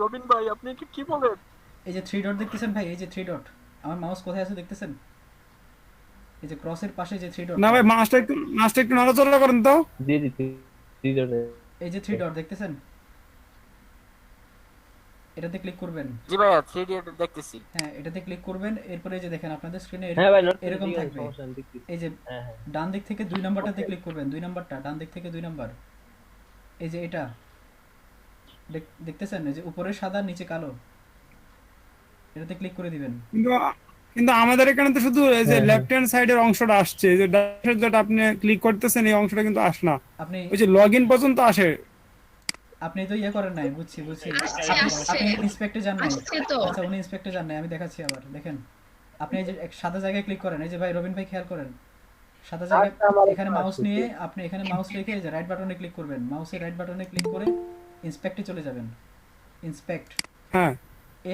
রবিন ভাই আপনি এটা কি বলেন? এই যে থ্রি ডট দেখতেছেন ভাই, এই যে থ্রি ডট, আমার মাউস কোথায় আছে দেখতেছেন? এই যে ক্রসের পাশে যে থ্রি ডট, না ভাই, মাছটা একটু নড়াচড়া করেন তো। দিয়ে দিচ্ছি 3 ডটে। এই যে থ্রি ডট দেখতেছেন, এটাতে ক্লিক করবেন। জি ভাইয়া 3D দেখতেছি। হ্যাঁ এটাতে ক্লিক করবেন, এরপরে এই যে দেখেন আপনাদের স্ক্রিনে হ্যাঁ ভাই, নোট এরকম ঠিক আছে, থাকবে। সমস্যা নেই, দেখতেছি। এই যে হ্যাঁ হ্যাঁ। ডান দিক থেকে 2 নাম্বারটাতে ক্লিক করবেন, 2 নাম্বারটা ডান দিক থেকে 2 নাম্বার, এই যে এটা দেখতেছেন, এই যে উপরে সাদা নিচে কালো, এটাতে ক্লিক করে দিবেন। কিন্তু কিন্তু আমাদের এখানে তো শুধু এই যে হ্যাঁ, লেফট হ্যান্ড সাইডের অংশটা আসছে, এই যে ডান যেটা আপনি ক্লিক করতেছেন এই অংশটা কিন্তু আসে না। আপনি ওই যে লগইন পর্যন্ত আসে। আপনি তো ইয়ে করেন নাই, বুঝছি আসছে, আসছে। আপনি ইন্সপেক্টে যান নাই। আসছে তো। আচ্ছা উনি ইন্সপেক্টে যান নাই, আমি দেখাচ্ছি আবার দেখেন। আপনি এই যে এক সাদা জায়গায় ক্লিক করেন, এই যে ভাই রবিন ভাই খেয়াল করেন, সাদা জায়গায় আচ্ছা, আমার এখানে এখানে মাউস আসছে। নিয়ে আপনি এখানে মাউস রেখে এই যে রাইট বাটনে ক্লিক করবেন, মাউসের রাইট বাটনে ক্লিক করে ইন্সপেক্টে চলে যাবেন, ইন্সপেক্ট। হ্যাঁ,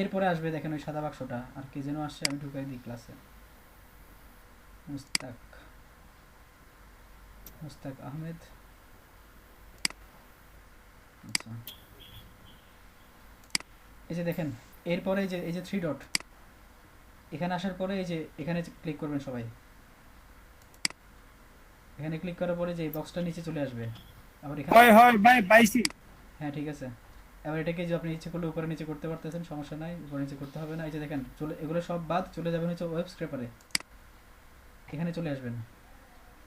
এরপরে আসবে দেখেন ওই সাদা বাক্সটা, আর কি যেন আসছে, আমি ঢুকাই দিই ক্লাসে। মুস্তাক আহমেদ। আচ্ছা এই যে দেখেন, এরপরে এই যে থ্রি ডট, এখানে আসার পরে এই যে এখানে ক্লিক করবেন সবাই। এখানে ক্লিক করার পরে যে বক্সটা নিচে চলে আসবে, আবার এখানে হয় ভাই, পাইছি। হ্যাঁ ঠিক আছে। এবার এটাকে যে আপনি ইচ্ছে করলে উপরে নিচে করতে পারতেছেন, সমস্যা নাই, উপরে নিচে করতে হবে না। এই যে দেখেন চলে, এগুলো সব বাদ, চলে যাবেন হচ্ছে ওয়েব স্ক্র্যাপারে, এখানে চলে আসবেন।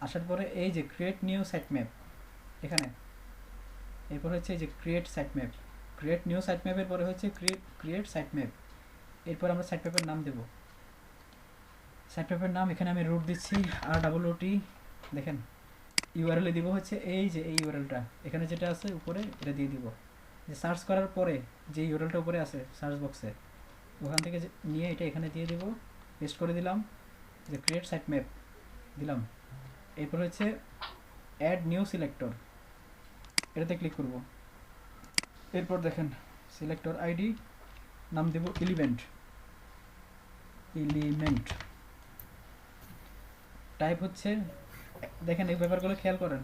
আসার পরে এই যে ক্রিয়েট নিউ সাইট ম্যাপ, এখানে এরপর হচ্ছে এই যে create site map, create new site ম্যাপের পরে হচ্ছে ক্রিয়েট সাইট ম্যাপ। এরপর আমরা সাইট ম্যাপের নাম দেব, সাইট ম্যাপের নাম এখানে আমি রুট দিচ্ছি ROOT। দেখেন ইউআরএল দিব হচ্ছে এই যে এই ইউআরএলটা, এখানে যেটা আছে উপরে এটা দিয়ে দিব। যে সার্চ করার পরে যে ইউআরএলটা উপরে আছে সার্চ বক্সে, ওখান থেকে নিয়ে এটা এখানে দিয়ে দিব, পেস্ট করে দিলাম, যে ক্রিয়েট সাইট ম্যাপ দিলাম। এরপর হচ্ছে অ্যাড নিউ সিলেক্টর, এটাতে ক্লিক করব। এরপর দেখেন সিলেক্টর আইডি নাম দেব এলিমেন্ট, টাইপ হচ্ছে, দেখেন এই ব্যাপারগুলো খেয়াল করেন।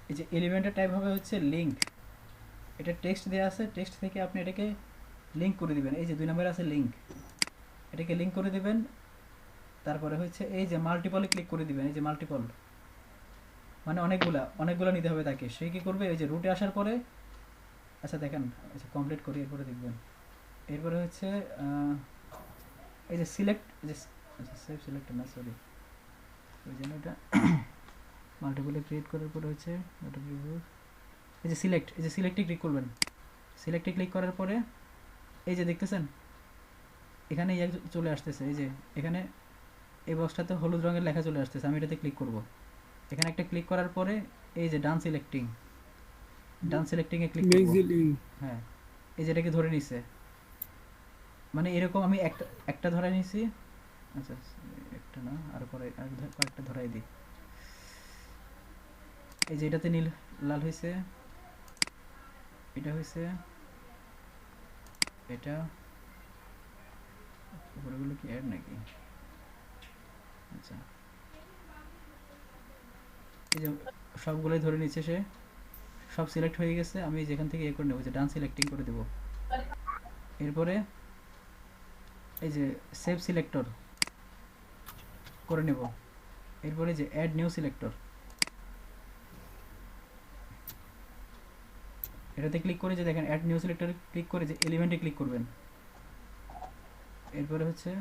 এই যে এলিমেন্টের টাইপ হবে হচ্ছে লিঙ্ক, এটা টেক্সট দেওয়া আছে, টেক্সট থেকে আপনি এটাকে লিঙ্ক করে দিবেন। এই যে 2 নম্বরে আছে লিঙ্ক, এটাকে লিঙ্ক করে দিবেন। তারপরে হচ্ছে এই যে মাল্টিপলে ক্লিক করে দিবেন, এই যে মাল্টিপল মানে অনেকগুলা নিতে হবে তাকে। সে কি করবে, এই যে রুটে আসার পরে আচ্ছা দেখেন, আচ্ছা কমপ্লিট করি এরপরে দেখবেন। এরপরে হচ্ছে এই যে সিলেক্ট, যে আচ্ছা সেভ সিলেক্ট না, সরি ওই জন্য এটা মাল্টিপলে ক্রিয়েট করার পরে হচ্ছে এই যে সিলেক্ট, এই যে সিলেক্টে ক্লিক করবেন। সিলেক্টে ক্লিক করার পরে এই যে দেখতেছেন এখানে ইয়ে চলে আসতেছে, এই যে এখানে এই বক্সটাতে হলুদ রঙের লেখা চলে আসতেছে, আমি এটাতে ক্লিক করব। এখানে একটা ক্লিক করার পরে এই যে ডান সিলেক্টিং, ডান সিলেক্টিংয়ে ক্লিক করব। হ্যাঁ, এই যেটাকে ধরে নিছে, মানে এরকম আমি একটা ধরে নিছি। আচ্ছা একটা না, আর পরে কয়েকটা ধরাই দিই। এই যে এটাতে নীল লাল হয়েছে, এটা হয়েছে, এটা উপরেগুলো কি অ্যাড নাকি? আচ্ছা এই যে সবগুলোই ধরে নিচ্ছে সে, সব সিলেক্ট হয়ে গেছে। আমি যেখান থেকে করে নেবো, যে ডান সিলেক্টিং করে দেব। এরপরে এই যে সেভ সিলেক্টর করে নেব। এরপরে যে অ্যাড নিউ সিলেক্টর, এটাতে ক্লিক করে যে দেখেন অ্যাড নিউ সিলেক্টরে ক্লিক করে যে এলিমেন্টে ক্লিক করবেন। এরপরে হচ্ছে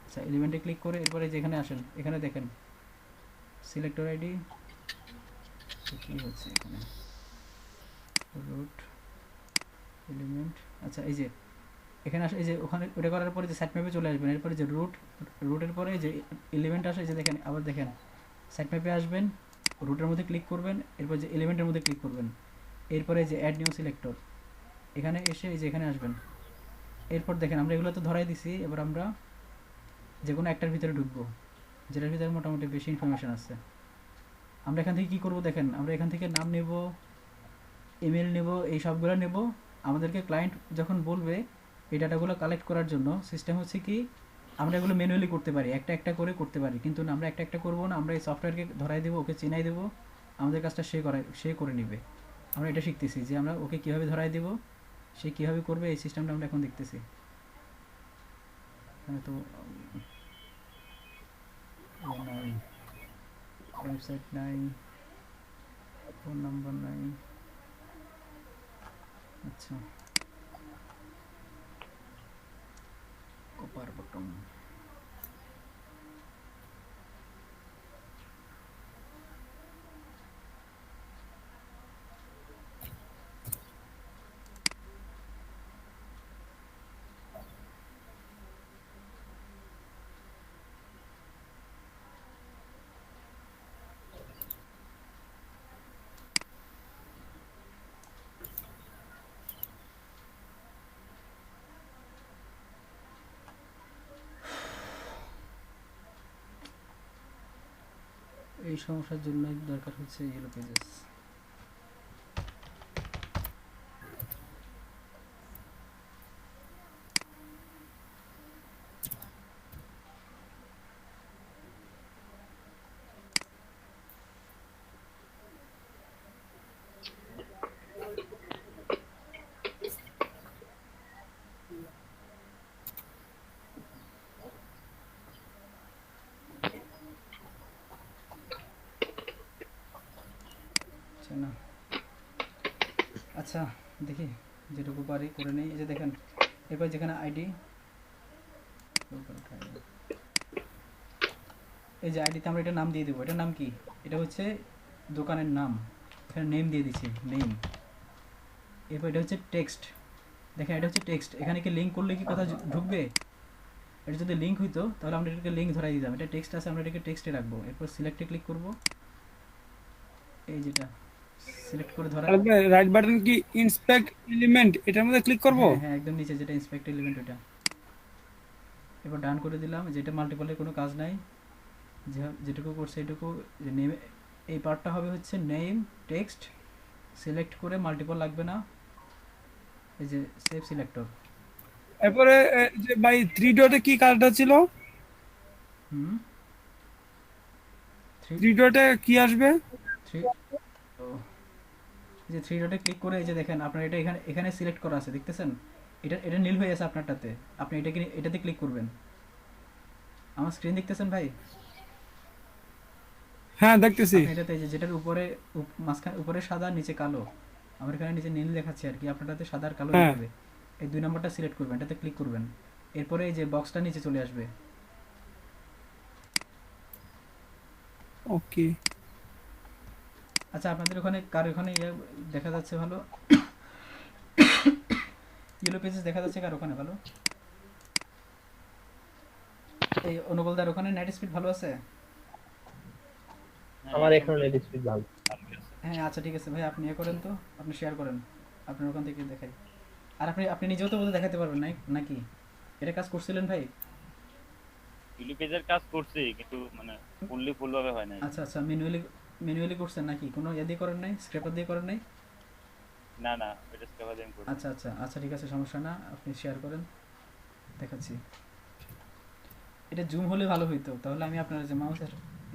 আচ্ছা এলিমেন্টে ক্লিক করে এরপরে যেখানে আসেন, এখানে দেখেন সিলেক্টর আইডি কি হচ্ছে এখানে, রুট এলিমেন্ট। আচ্ছা এই যে এখানে আসে, এই যে ওখানে ওটা করার পরে যে সাইট ম্যাপে চলে আসবেন। এরপরে যে রুটের পরে যে এলিমেন্ট আসে, যে দেখেন আবার দেখেন সাইট ম্যাপে আসবেন, রুটের মধ্যে ক্লিক করবেন, এরপর যে এলিমেন্টের মধ্যে ক্লিক করবেন। এরপরে যে অ্যাড নিউ সিলেক্টর, এখানে এসে এই যে এখানে আসবেন। এরপর দেখেন আমরা এগুলো তো ধরাই দিছি, এবার আমরা যে কোনো একটার ভিতরে ঢুকবো, যেটার ভিতরে মোটামুটি বেশি ইনফরমেশন আছে। আমরা এখান থেকে কী করবো দেখেন, আমরা এখান থেকে নাম নেব, ইমেল নেব, এই সবগুলো নেব। আমাদেরকে ক্লায়েন্ট যখন বলবে এই ডাটাগুলো কালেক্ট করার জন্য, সিস্টেম হচ্ছে কি আমরা এগুলো ম্যানুয়ালি করতে পারি, একটা একটা করে করতে পারি, কিন্তু না, আমরা একটা একটা করবো না, আমরা এই সফটওয়্যারকে ধরাই দেবো, ওকে চিনাই দেবো, আমাদের কাজটা সে করে নেবে। আমরা এটা শিখতেছি যে আমরা ওকে কীভাবে ধরাই দেবো, সে কীভাবে করবে, এই সিস্টেমটা আমরা এখন দেখতেছি। এখানে তো নাই, ওয়েবসাইট নাই, ফোন নাম্বার নাই। আচ্ছা কপার বটম, এই সমস্যার জন্য দরকার হচ্ছে ইয়েলো পেজেস। না আচ্ছা দেখি যেটুকু পারি করে নেই। এই যে দেখেন এরপর যেখানে আইডি, এই যে আইডিতে আমরা এটা নাম দিয়ে দেবো। এটার নাম কি? এটা হচ্ছে দোকানের নাম, এখানে নেম দিয়ে দিচ্ছি, নেম। এরপর এটা হচ্ছে টেক্সট, দেখেন এটা হচ্ছে টেক্সট। এখানে কি লিঙ্ক করলে কি কথা ঢুকবে? এটা যদি লিঙ্ক হইতো তাহলে আমরা এটাকে লিঙ্ক ধরাই দিতাম। এটা টেক্সট আছে, আমরা এটাকে টেক্সটে রাখবো। এরপর সিলেক্টে ক্লিক করব, এই যেটা সিলেক্ট করে ধরা, রাইট বাটন কি ইন্সপেক্ট এলিমেন্ট, এটার মধ্যে ক্লিক করব। হ্যাঁ একদম নিচে যেটা ইন্সপেক্ট এলিমেন্ট ওটা। এবার ডান করে দিলাম, যেটা মাল্টিপলের কোনো কাজ নাই, যেটুকু করছে এটুকু। যে নেম, এই পার্টটা হবে হচ্ছে নেম টেক্সট, সিলেক্ট করে মাল্টিপল লাগবে না, এই যে সেভ সিলেক্টর। এরপরে যে ভাই 3 ডটে কি কাজটা ছিল? 3 ডটে কি আসবে? 3 যে 3 ডটে ক্লিক করে এই যে দেখেন আপনার এটা এখানে সিলেক্ট করা আছে, দেখতেছেন? এটা নীল হয়ে আছে আপনারটাতে, আপনি এটাতে ক্লিক করবেন। আমার স্ক্রিন দেখতেছেন ভাই? হ্যাঁ দেখতেছি। এটাতে যে যেটার উপরে মাঝখানে উপরে সাদা নিচে কালো, আমার এখানে নিচে নীল দেখাচ্ছে আর কি, আপনারটাতে সাদা আর কালো হ্যাঁ। দেখাবে। এই 2 নাম্বারটা সিলেক্ট করবেন, এটাতে ক্লিক করবেন, এরপরে এই যে বক্সটা নিচে চলে আসবে। ওকে। আচ্ছা আপনাদের ওখানে কার ওখানে ইয়ে দেখা যাচ্ছে ভালো, ইয়েলো পেজেস দেখা যাচ্ছে কার ওখানে ভালো? এই অনুকূলদার ওখানে নেট স্পিড ভালো আছে? আমার এখানে নেট স্পিড ভালো। হ্যাঁ আচ্ছা ঠিক আছে ভাই, আপনি ইয়ে করেন তো, আপনি শেয়ার করেন আপনার ওখান থেকে দেখাই। আর আপনি নিজেও তো বলতে দেখাতে পারবেন নাকি? এটা কাজ করছিলেন ভাই? ইউলিপেজের কাজ করছি কিন্তু মানে ফুল ভাবে হয় নাই। আচ্ছা আচ্ছা, ম্যানুয়ালি করছেন নাকি? কোনো ইয়ে দিয়ে করেন নাই, স্ক্র্যাপার দিয়ে করেন নাই? না এটা স্ক্যাপার দিয়ে করি। আচ্ছা আচ্ছা আচ্ছা ঠিক আছে, সমস্যা না, আপনি শেয়ার করেন, দেখাচ্ছি। এটা জুম হলে ভালো হইতো, তাহলে আমি আপনার যে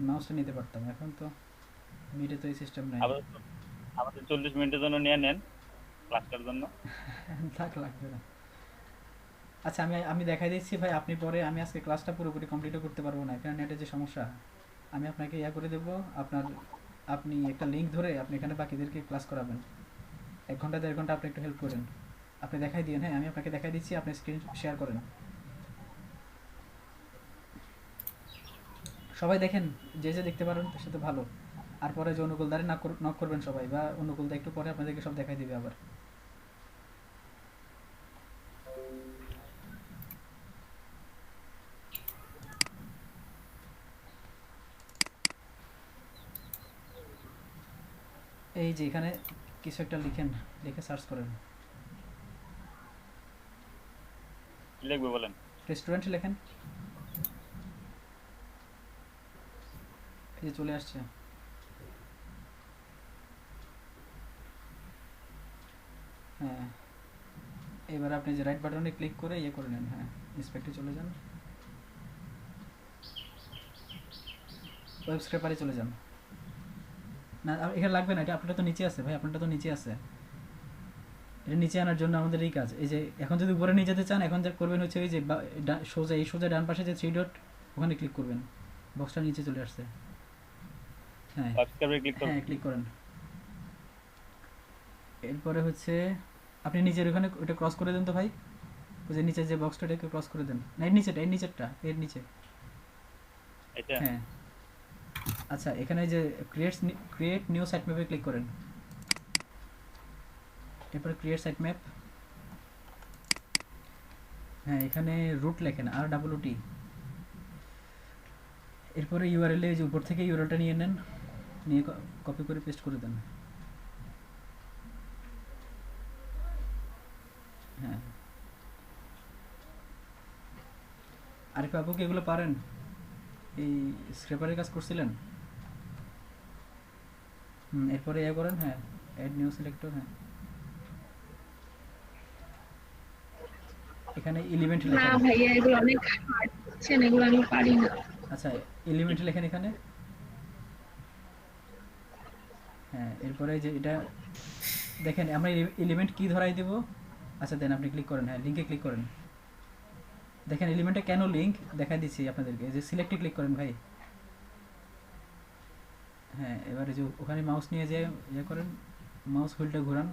মাউসটা নিতে পারতাম। এখন তো মিডে তো এই সিস্টেম নাই। আমাদের 40 মিনিটের জন্য নিয়ে নেন ক্লাসটার জন্য। থাক, লাগবে না। আচ্ছা আমি দেখাই দিচ্ছি ভাই, আপনি পরে, আমি আজকে ক্লাসটা পুরোপুরি কমপ্লিটও করতে পারবো না, এখানে নেটের যে সমস্যা। আমি আপনাকে ইয়া করে দেবো, আপনি একটা লিঙ্ক ধরে আপনি এখানে বাকিদেরকে ক্লাস করাবেন। 1 ঘন্টা 1.5 ঘন্টা আপনি একটু হেল্প করেন, আপনি দেখাই দিন। হ্যাঁ আমি আপনাকে দেখাই দিচ্ছি, আপনি স্ক্রিন শেয়ার করেন, সবাই দেখেন, যে দেখতে পারেন তার সাথে ভালো। আর পরে যে অনুকূলদারে নক করবেন সবাই, বা অনুকূলদা একটু পরে আপনাদেরকে সব দেখাই দিবে আবার। এই যে এখানে কিছু একটা লিখে সার্চ করেন, কি লিখবে বলেন? রেস্টুরেন্ট লেখেন, এই যে চলে আসছে। হ্যাঁ এবার আপনি যে রাইট বাটনে ক্লিক করে ইয়ে করে নেন, হ্যাঁ ইন্সপেক্টে চলে যান, ওয়েব স্ক্র্যাপারে চলে যান। না এখানে লাগবে না, এটা আপনারটা তো নিচে আছে ভাই, আপনারটা তো নিচে আছে। এটা নিচে আনার জন্য আমাদের এই কাজ। এই যে এখন যদি উপরে নিয়ে যেতে চান, এখন যা করবেন হচ্ছে ওই যে সোজা ডান পাশে যে 3 ডট, ওখানে ক্লিক করবেন, বক্সটা নিচে চলে আসছে। হ্যাঁ সাবস্ক্রাইবে ক্লিক করুন। হ্যাঁ ক্লিক করেন। এরপরে হচ্ছে আপনি নিচের ওখানে ওটা ক্রস করে দেন তো ভাই, ওই যে নিচে যে বক্সটা, এটাকে ক্রস করে দেন। না এর নিচেরটা এর নিচে। এটা হ্যাঁ আচ্ছা, এখানে যে ক্রিয়েট নিউ সাইট ম্যাপে ক্লিক করেন, এরপরে ক্রিয়েট সাইট ম্যাপ। হ্যাঁ এখানে রুট লেখেন, RWT। এরপরে ইউআরএল যে উপর থেকে ইউআরএলটা নিয়ে নেন, নিয়ে কপি করে পেস্ট করে দেন। হ্যাঁ আরিফ আপু কি এগুলো পারেন? এই স্ক্র্যাপারের কাজ করছিলেন? এরপরে ইয়ে করেন, হ্যাঁ অ্যাড নিউ সিলেক্টর। হ্যাঁ এখানে এলিমেন্ট না লেখেন। ভাইয়া এগুলো অনেক হার্ড হচ্ছেন, এগুলো আমি পারি না। আচ্ছা এলিমেন্ট লেখেন এখানে। হ্যাঁ এরপরে যে এটা দেখেন, আমরা এলিমেন্ট কি ধরাই দেব। আচ্ছা দেন আপনি ক্লিক করেন, হ্যাঁ লিঙ্কে ক্লিক করেন। দেখেন এলিমেন্টে কেন লিঙ্ক দেখাই দিচ্ছি আপনাদেরকে, যে সিলেক্টে ক্লিক করেন ভাই। হ্যাঁ এবারে যে ওখানে মাউস নিয়ে যে ইয়ে করেন, মাউস হুইলটা ঘোরান।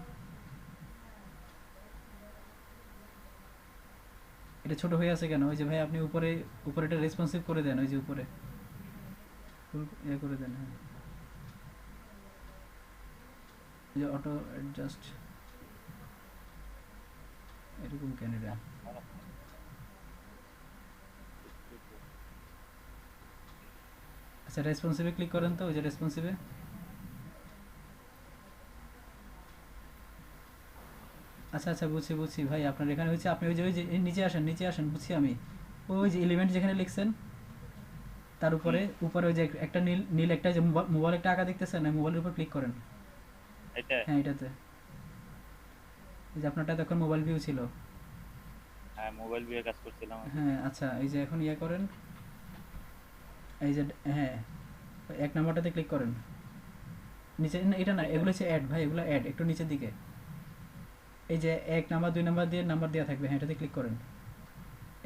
এটা ছোট হয়ে আছে কেন? ওই যে ভাই আপনি উপরে এটা রেসপন্সিভ করে দেন, ওই যে উপরে ফুল ইয়ে করে দেন। হ্যাঁ যে অটো অ্যাডজাস্ট, এরকম কেন এটা? আচ্ছা রেসপন্সিভে ক্লিক করেন তো, ওই যে রেসপন্সিভে। আচ্ছা আচ্ছা বুঝছি ভাই, আপনার এখানে হচ্ছে আপনি ওই যে নিচে আসেন বুঝছি আমি। ওই যে এলিমেন্ট যেখানে লিখছেন তার উপরে ওই যে একটা নীল একটা যে মোবাইল একটা আঁকা দেখতেছেন, মোবাইলের উপর ক্লিক করেন। এটা হ্যাঁ এটাতে, এই যে আপনারটা তখন মোবাইল ভিউ ছিল। হ্যাঁ মোবাইল দিয়ে কাজ করছিলাম। হ্যাঁ আচ্ছা এই যে এখন ইয়ে করেন, এই যে হ্যাঁ 1 নাম্বারটাতে ক্লিক করেন। নিচে না এটা না, এগুলো হচ্ছে অ্যাড ভাই, এগুলো অ্যাড, একটু নিচের দিকে। এই যে 1 নাম্বার 2 নাম্বার দিয়ে নাম্বার দেওয়া থাকবে, হ্যাঁ এটাতে ক্লিক করেন।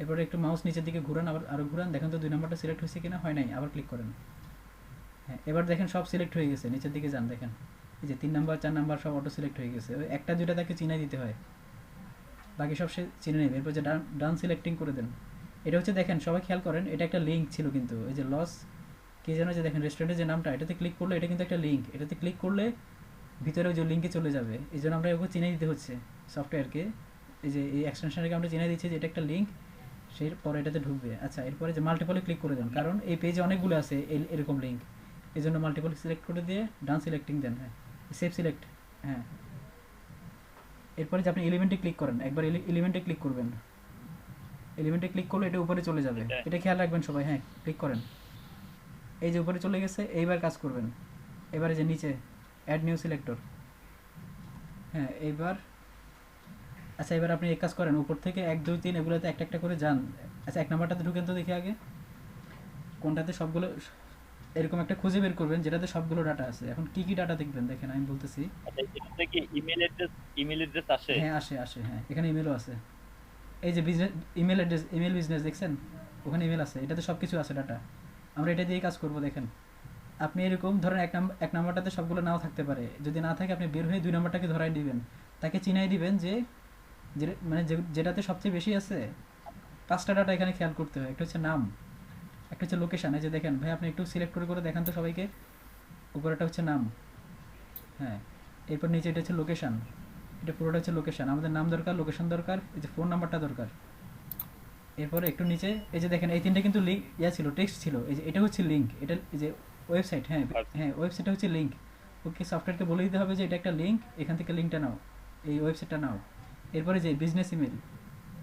এরপরে একটু মাউস নিচের দিকে ঘুরান, আরো ঘুরান, দেখেন তো 2 নাম্বারটা সিলেক্ট হয়েছে কিনা, হয় নাই, আবার ক্লিক করেন। হ্যাঁ এবার দেখেন সব সিলেক্ট হয়ে গেছে, নিচের দিকে যান, দেখেন এই যে 3 নাম্বার 4 নাম্বার সব অটো সিলেক্ট হয়ে গেছে, ওই একটা দুইটা তাকে চিনাই দিতে হয়, বাকি সব সে চিনে নেবে। এরপর যে ডান সিলেক্টিং করে দেন। এটা হচ্ছে দেখেন সবাই খেয়াল করেন, এটা একটা লিঙ্ক ছিল কিন্তু এই যে লস কে যেন, যে দেখেন রেস্টুরেন্টের যে নামটা, এটাতে ক্লিক করলে এটা কিন্তু একটা লিঙ্ক, এটাতে ক্লিক করলে ভিতরে ওই যে লিঙ্কে চলে যাবে। এই জন্য আমরা ওকে চিনে দিতে হচ্ছে সফটওয়্যারকে, এই যে এই এক্সটেনশনটাকে আমরা চিনে দিচ্ছি যে এটা একটা লিঙ্ক, সেই পরে এটাতে ঢুকবে। আচ্ছা, এরপরে যে মাল্টিপলে ক্লিক করে দেন, কারণ এই পেজে অনেকগুলো আছে এরকম লিঙ্ক, এই জন্য মাল্টিপল সিলেক্ট করে দিয়ে ডান সিলেক্টিং দেন। হ্যাঁ, সেভ সিলেক্ট। হ্যাঁ, এরপরে যে আপনি এলিমেন্টে ক্লিক করেন, একবার এলিমেন্টে ক্লিক করবেন, এলিমেন্টে ক্লিক করলে এটা উপরে চলে যাবে, এটা খেয়াল রাখবেন সবাই। হ্যাঁ, ক্লিক করেন, এই যে উপরে চলে গেছে, এইবার কাজ করবেন। এবারে যে নিচে অ্যাড নিউ সিলেক্টর, হ্যাঁ এইবার, আচ্ছা এবার আপনি এক কাজ করেন, উপর থেকে 1 2 3 এগুলোতে একটা একটা করে যান। আচ্ছা 1 নাম্বারটাতে ঢুকেন তো দেখি আগে কোনটাতে সবগুলো, এরকম একটা খুঁজে বের করবেন যেটাতে সবগুলো ডাটা আছে। এখন কি কি ডাটা দেখবেন দেখেন, আমি বলতেছি। আচ্ছা এটাতে কি ইমেল অ্যাড্রেস আসে? হ্যাঁ আসে আসে, হ্যাঁ এখানে ইমেলও আছে, এই যে business email address, email business দেখছেন, ওখানে ইমেল আছে, এটাতে সব কিছু আছে ডাটা। আমরা এটা দিয়ে কাজ করব। দেখেন আপনি এরকম ধরেন এক নাম্বারটাতে সবগুলো নাও থাকতে পারে, যদি না থাকে আপনি বের হয়ে 2 নাম্বারটাকে ধরাই দিবেন, তাকে চিনাই দিবেন যে মানে যেটাতে সবচেয়ে বেশি আছে। 5টা ডাটা এখানে খেয়াল করতে হয়, একটা হচ্ছে নাম, একটা হচ্ছে লোকেশান। এই যে দেখেন ভাই, আপনি একটু সিলেক্ট করে দেখান তো সবাইকে, উপরেটা হচ্ছে নাম, হ্যাঁ এরপর নিচে এটা হচ্ছে লোকেশান, এটা পুরোটা হচ্ছে লোকেশান, আমাদের নাম দরকার, লোকেশান দরকার, এই যে ফোন নাম্বারটা দরকার। এরপরে একটু নিচে এই যে দেখেন এই 3টা কিন্তু লিঙ্ক ছিল, টেক্সট ছিল, এই যে এটা হচ্ছে লিঙ্ক, এটা এই যে ওয়েবসাইট, হ্যাঁ হ্যাঁ ওয়েবসাইটটা হচ্ছে লিঙ্ক। ওকে সফটওয়্যারকে বলে দিতে হবে যে এটা একটা লিঙ্ক, এখান থেকে লিঙ্কটা নাও, এই ওয়েবসাইটটা নাও। এরপরে যে বিজনেস ইমেল,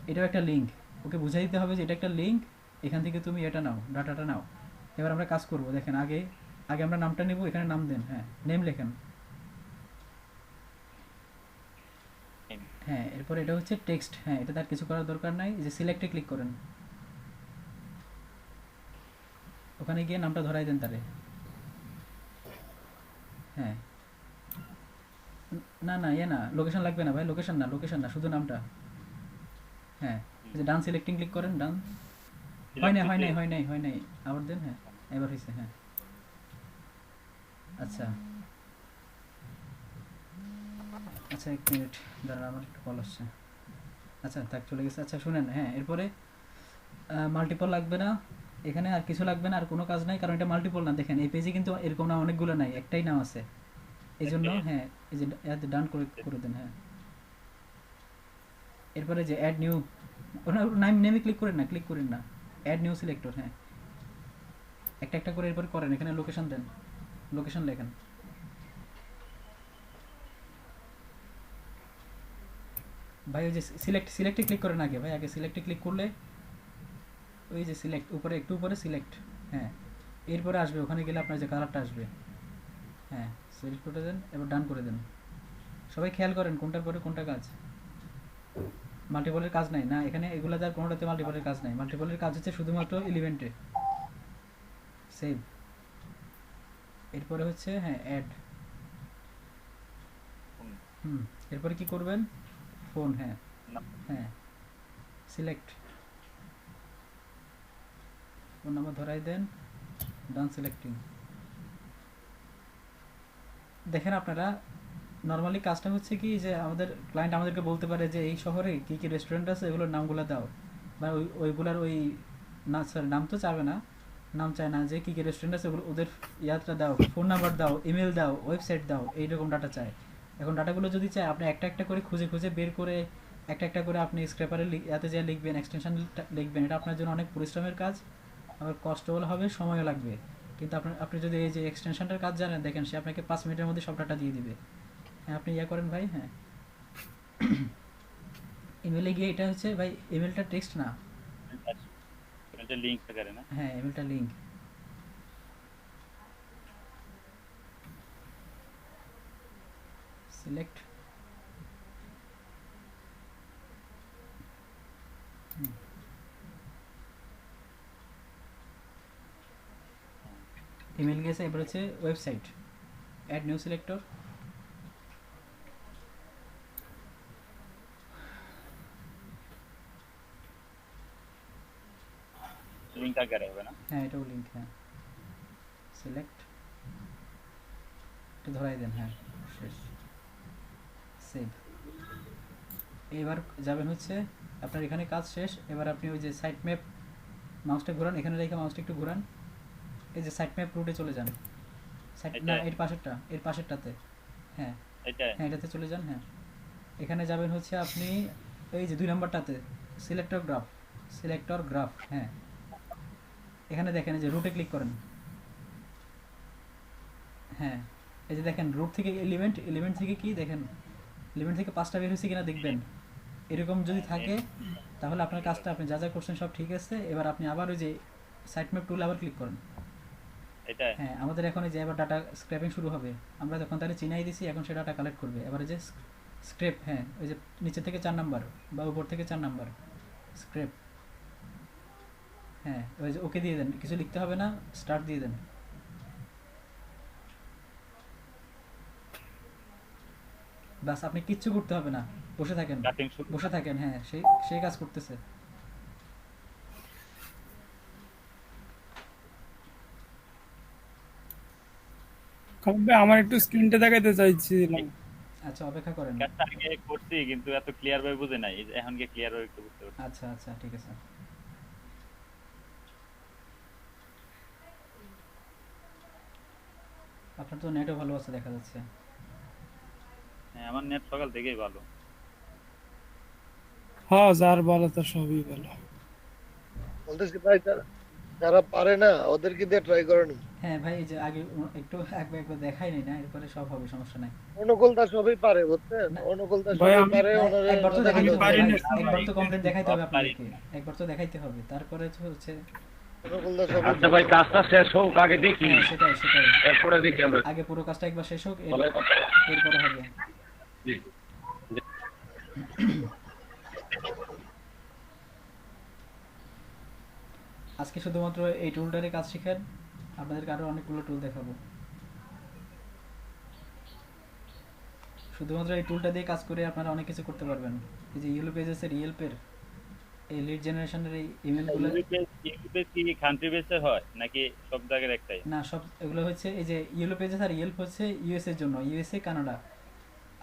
এটাও একটা লিঙ্ক, ওকে বুঝাই দিতে হবে যে এটা একটা লিঙ্ক, এখান থেকে তুমি এটা নাও, ডাটাটা নাও। এবার আমরা কাজ করব। দেখেন আগে আমরা নামটা নেব, এখানে নাম দেন, হ্যাঁ নেম লেখেন। হ্যাঁ এরপর এটা হচ্ছে টেক্সট, হ্যাঁ এটা তার কিছু করার দরকার নাই। এই যে সিলেক্টে ক্লিক করেন, ওখানে গিয়ে নামটা ধরাই দেন তারে। হ্যাঁ না না না লোকেশন লাগবে না ভাই, লোকেশন না শুধু নামটা। হ্যাঁ এই যে ডান সিলেক্টিং ক্লিক করেন, ডান। হয় নাই আবার দেন। হ্যাঁ এবার হয়েছে। হ্যাঁ আচ্ছা আচ্ছা 1 মিনিট দাঁড়ান, আমার একটু কল আসছে। আচ্ছা থাক, চলে গেছে। আচ্ছা শুনেন, হ্যাঁ এরপরে মাল্টিপল লাগবে না, এখানে আর কিছু লাগবে না, আর কোনো কাজ নাই, কারণ এটা মাল্টিপল না। দেখেন এই পেজে কিন্তু এরকম না, অনেকগুলো নাই, একটাই নাম আছে, এই জন্য হ্যাঁ এই যে ডান করে দেন। হ্যাঁ এরপরে যে অ্যাড নিউ, নেমে ক্লিক করেন না, অ্যাড নিউ সিলেক্টর। হ্যাঁ একটা একটা করে এরপর করেন, এখানে লোকেশন দেন, লোকেশন লেখেন। ভাই ওই যে সিলেক্টে ক্লিক করেন আগে, ভাই আগে সিলেক্টে ক্লিক করলে ওই যে সিলেক্ট উপরে, একটু উপরে সিলেক্ট, হ্যাঁ এরপরে আসবে, ওখানে গেলে আপনার যে কালারটা আসবে, হ্যাঁ সিলেক্ট করে দেন, এবার ডান করে দেন। সবাই খেয়াল করেন কোনটার পরে কোনটা কাজ, মাল্টিপলের কাজ নাই না এখানে, এগুলো তার কোনোটাতে মাল্টিপলের কাজ নাই। মাল্টিপলের কাজ হচ্ছে শুধুমাত্র এলিমেন্টে। সেভ। এরপরে হচ্ছে হ্যাঁ অ্যাড, এরপরে কি করবেন, ফোন, হ্যাঁ হ্যাঁ সিলেক্ট, ফোন নাম্বার ধরাই দেন, ডান সিলেক্টিং। দেখেন আপনারা নর্মালি কাজটা হচ্ছে কি, যে আমাদের ক্লায়েন্ট আমাদেরকে বলতে পারে যে এই শহরে কী কী রেস্টুরেন্ট আছে, এগুলোর নামগুলো দাও, বা ওইগুলার ওই না সরি নাম তো চাবে না, নাম চায় না, যে কী কী রেস্টুরেন্ট আছে ওগুলো ওদের ইয়াত্রা দাও, ফোন নাম্বার দাও, ইমেল দাও, ওয়েবসাইট দাও, এইরকম ডাটা চায়। এখন ডাটাগুলো যদি চায়, আপনি একটা একটা করে খুঁজে বের করে একটা একটা করে আপনি স্ক্র্যাপারে ইয়াতে যা লিখবেন, এক্সটেনশন লিখবেন, এটা আপনার জন্য অনেক পরিশ্রমের কাজ, আবার কষ্টবল হবে, সময়ও লাগবে। কিন্তু আপনি যদি এই যে এক্সটেনশনটার কাজ জানেন, দেখেন সে আপনাকে 5 মিনিটের মধ্যে সব ডাটা দিয়ে দিবে। হ্যাঁ আপনি ইয়া করেন ভাই। হ্যাঁ ইমেলে গিয়ে, এটা হচ্ছে ভাই ইমেলটা টেক্সট না, এটা লিংক করে না, হ্যাঁ ইমেলটা লিংক। সিলেক্ট, ইমেল গেছে, এবার হচ্ছে website, add new selector. Link আকারে হবে না, হ্যাঁ এটাও লিংক। হ্যাঁ সিলেক্ট, এটা ধরাই দেন। হ্যাঁ শেষ, সেভ। এবার যাবেন হচ্ছে আপনার এখানে কাজ শেষ। এবার আপনি ওই যে সাইট ম্যাপ মাউসটা ঘোরান, এখানে রেখে মাউসটা একটু ঘোরান, এই যে সাইট ম্যাপ রুটে চলে যান। না, এর পাশেরটা, এর পাশেরটাতে, হ্যাঁ হ্যাঁ এটাতে চলে যান। হ্যাঁ, এখানে যাবেন হচ্ছে আপনি এই যে 2 নাম্বারটাতে সিলেক্টর গ্রাফ। হ্যাঁ, এখানে দেখেন এই যে রুটে ক্লিক করেন। হ্যাঁ, এই যে দেখেন রুট থেকে এলিমেন্ট থেকে কি দেখেন, এলিমেন্ট থেকে 5টা বের হয়েছে কিনা দেখবেন। এরকম যদি থাকে তাহলে আপনার কাজটা আপনি যা যা করছেন সব ঠিক আছে। এবার আপনি আবার ওই যে সাইট ম্যাপ টুল আবার ক্লিক করেন। হ্যাঁ, আমাদের এখন এই যে এবার ডাটা স্ক্র্যাপিং শুরু হবে। আমরা যখন তাহলে চিনাই দিছি, এখন সে ডাটা কালেক্ট করবে। এবারে যে স্ক্রেপ, হ্যাঁ ওই যে নিচে থেকে 4 নাম্বার বা উপর থেকে 4 নাম্বার স্ক্রেপ। হ্যাঁ, ওই যে ওকে দিয়ে দেন, কিছু লিখতে হবে না, স্টার্ট দিয়ে দেন। বাস, আপনি কিচ্ছু করতে হবে না, বসে থাকেন। হ্যাঁ, সেই কাজ করতেছে। খালেদ ভাই, আমার একটু স্ক্রিনটা দেখাইতে চাইছিলাম। আচ্ছা, অপেক্ষা করেন। কাজটা আগে করছি কিন্তু এত ক্লিয়ার ভাবে বুঝে নাই, এখন কি ক্লিয়ার ভাবে একটু বুঝতে পারছি। আচ্ছা আচ্ছা, ঠিক আছে। আপনার তো নেটও ভালো আছে দেখা যাচ্ছে। হ্যাঁ, আমার নেট সকাল থেকেই ভালো। হ্যাঁ, যার ভালো তার সবই ভালো। বলতেছি ভাই, যারা পারে না ওদেরকে দিয়ে ট্রাই করেন। হ্যাঁ ভাই, এই যে আগে একটু একবার দেখাই নাই না, এরপরে সব হবে, সমস্যা নাই। অনুকূলতা সবই পারে, বুঝছেন? অনুকূলতা ভাই, সবই আমি পারে। ওনারে একবার তো দেখাইতে হবে, পারি না। একবার তো কমপ্লিট দেখাইতে হবে আপনাদেরকে, একবার তো দেখাইতে হবে, তারপরে তো হচ্ছে। অনুকূলতা সবই আচ্ছা ভাই, কাজটা শেষ হোক আগে দেখি, হ্যাঁ, সেটাই এরপরে দেখি আমরা। আগে পুরো কাজটা একবার শেষ হোক, বলে কথা। এরপরে হবে। জি। আজকে শুধুমাত্র এই টুলটারে কাজ শিখেন, আপনাদেরকে আরো অনেকগুলো টুল দেখাবো। শুধুমাত্র এই টুলটা দিয়ে কাজ করে আপনারা অনেক কিছু করতে পারবেন। এই যে ইয়েলো পেজেসের ইয়েলপের এই লিড জেনারেশনের এই ইমেলগুলো, ইউটিউবে কি কান্ট্রি বেসে হয় নাকি সব জায়গার একটাই? না সব এগুলো হচ্ছে এই যে ইয়েলো পেজেস আর ইয়েলপ হচ্ছে ইউএস এর জন্য, ইউএসএ কানাডা।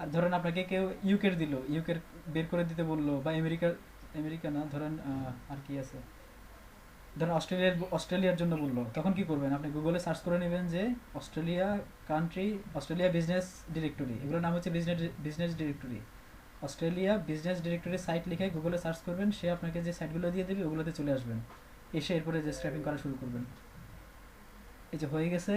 আর ধরেন আপনাকে কেউ ইউকের দিল, ইউকের বের করে দিতে বললো, বা আমেরিকা না, ধরেন আর কি আছে, ধরেন অস্ট্রেলিয়ার জন্য বললো, তখন কি করবেন? আপনি গুগলে সার্চ করে নেবেন যে অস্ট্রেলিয়া বিজনেস ডিরেক্টরি, এগুলোর নাম হচ্ছে business directory. Australia business directory site লিখে গুগলে সার্চ করবেন, সে আপনাকে যে সাইটগুলো দিয়ে দেবে ওগুলোতে চলে আসবেন, এসে এরপরে যে স্ক্র্যাপিং করা শুরু করবেন। এই যে হয়ে গেছে।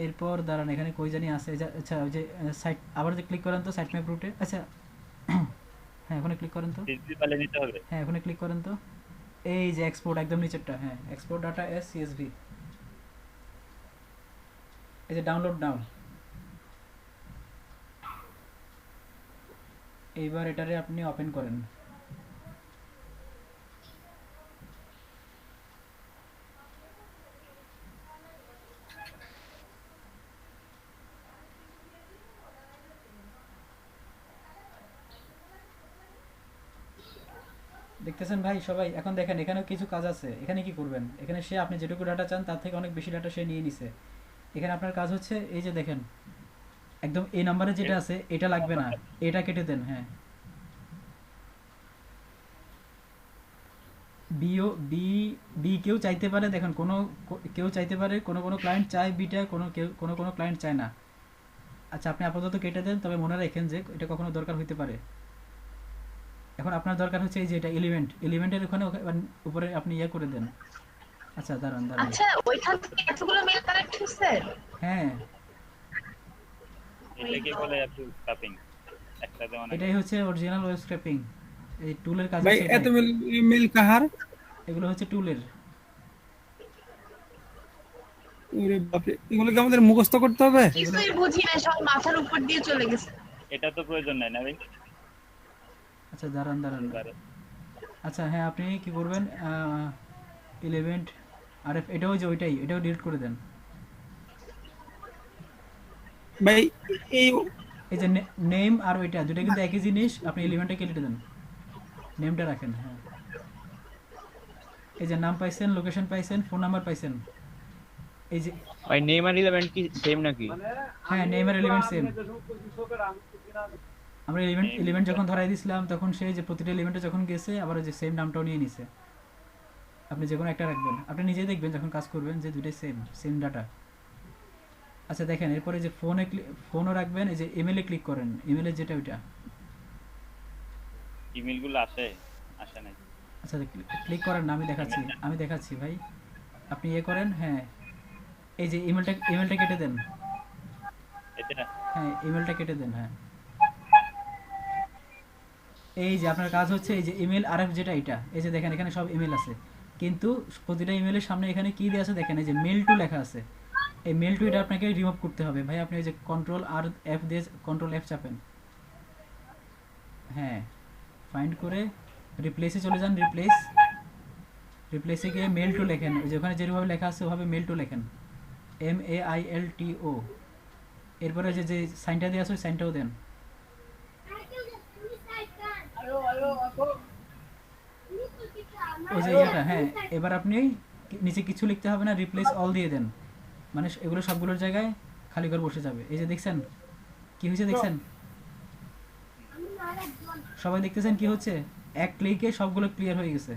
এরপর দাঁড়ান, এখানে কই জানি আছে, আচ্ছা ওই যে সাইট, আবার যে ক্লিক করেন তো সাইট ম্যাপ রুটে। আচ্ছা হ্যাঁ, ওখানে ক্লিক করেন তো। হ্যাঁ, ওখানে ক্লিক করেন তো। এই যে এক্সপোর্ট একদম নিচেরটা, হ্যাঁ এক্সপোর্ট ডাটা এস সিএসভি, এই যে ডাউনলোড নাও। এইবার এটারে আপনি ওপেন করেন। দেখতেছেন ভাই সবাই? এখন দেখেন এখানে কিছু কাজ আছে। এখানে কি করবেন? এখানে সে আপনি যেটুকু ডাটা চান তার থেকে অনেক বেশি ডাটা সে নিয়ে নিছে। এখানে আপনার কাজ হচ্ছে এই যে দেখেন একদম এই নাম্বারে যেটা আছে এটা লাগবে না, এটা কেটে দেন। হ্যাঁ, বি কেউ চাইতে পারে, দেখেন কেউ চাইতে পারে, কোনো ক্লায়েন্ট চায় বিটা, কোনো ক্লায়েন্ট চায় না। আচ্ছা, আপনি আপাতত কেটে দেন, তবে মনে রাখেন যে এটা কখনো দরকার হইতে পারে। এখন আপনার দরকার হচ্ছে এই যে এটা এলিমেন্টের ওখানে উপরে আপনি ইয়ে করে দেন। আচ্ছা দাঁড়ান। আচ্ছা, ওইখান থেকে এতগুলো মেল কালেক্ট হচ্ছে? হ্যাঁ, এটাকে বলে অ্যাপল স্ক্র্যাপিং। একসাথে অনেক। এটাই হচ্ছে অরিজিনাল ওয়েব স্ক্র্যাপিং। এই টুলের কাজ ভাই, হচ্ছে এত মেল কাহার? এগুলো হচ্ছে টুলের। ওরে বাপরে, এগুলো কি আমাদের মুখস্থ করতে হবে? কিছুই বুঝি না, সব মাথার উপর দিয়ে চলে গেছে। এটা তো প্রয়োজন নাই না ভাই? আচ্ছা দাঁড়ান। আচ্ছা হ্যাঁ, আপনি কি করবেন, ইলেভেন্ট আর এটাও যে এটাও ডিলিট করে দেন। ভাই, এই যে নেম আর ওইটা দুটো কিন্তু একই জিনিস, আপনি এলিমেন্টটা কেটে দেন, নেমটা রাখেন। হ্যাঁ, এই যে নাম পাইছেন, লোকেশন পাইছেন, ফোন নাম্বার পাইছেন, এই যে ভাই নেইমার 11 কি সেম নাকি? হ্যাঁ নেইমার 11 সেম। আমরা 11 যখন ধরাই দিছিলাম তখন সে যে প্রতিটা এলিমেন্টে যখন গেছে আবার ওই যে সেম নামটাও নিয়ে নিছে। আপনি যে কোনো একটা রাখবেন, আপনি নিজেই দেখবেন যখন কাজ করবেন যে দুটোই সেম সেম ডাটা। আচ্ছা দেখেন এরপরে যে ফোনও রাখবেন, এই যে ইমেলে ক্লিক করেন, ইমেলে যেটা ওইটা। ইমেলগুলো আসে নাই। আচ্ছা ক্লিক করেন না, আমি দেখাচ্ছি ভাই। আপনি ইয়ে করেন, হ্যাঁ এই যে ইমেলটা কেটে দেন। এটা হ্যাঁ ইমেলটা কেটে দেন। হ্যাঁ এই যে আপনার কাজ হচ্ছে এই যে ইমেল আরএফ যেটা এটা, এই যে দেখেন এখানে সব ইমেল আছে, কিন্তু প্রতিটা ইমেলের সামনে এখানে কি দেওয়া আছে দেখেন, এই যে মেল টু লেখা আছে। এই মেল টু এটা আপনাকে রিমুভ করতে হবে ভাই। আপনি ওই যে কন্ট্রোল আর এফ দিয়ে কন্ট্রোল এফ চাপেন, হ্যাঁ ফাইন্ড করে রিপ্লেসে চলে যান। রিপ্লেসে গিয়ে মেল টু লেখেন, ওই যে ওখানে যেভাবে লেখা আছে ওভাবে মেল টু লেখেন, MAILTO। এরপরে যে সাইনটা দিয়ে আছে ওই সাইনটাও দেন। ওই যে এটা, হ্যাঁ এবার আপনি নিচে কিছু লিখতে হবে না, রিপ্লেস অল দিয়ে দেন, মানে এগুলো সবগুলোর জায়গায় খালি করে বসে যাবে। এই যে দেখছেন কি হয়েছে, দেখছেন সবাই দেখতেছেন কি হচ্ছে, এক ক্লিকে সবগুলো ক্লিয়ার হয়ে গেছে।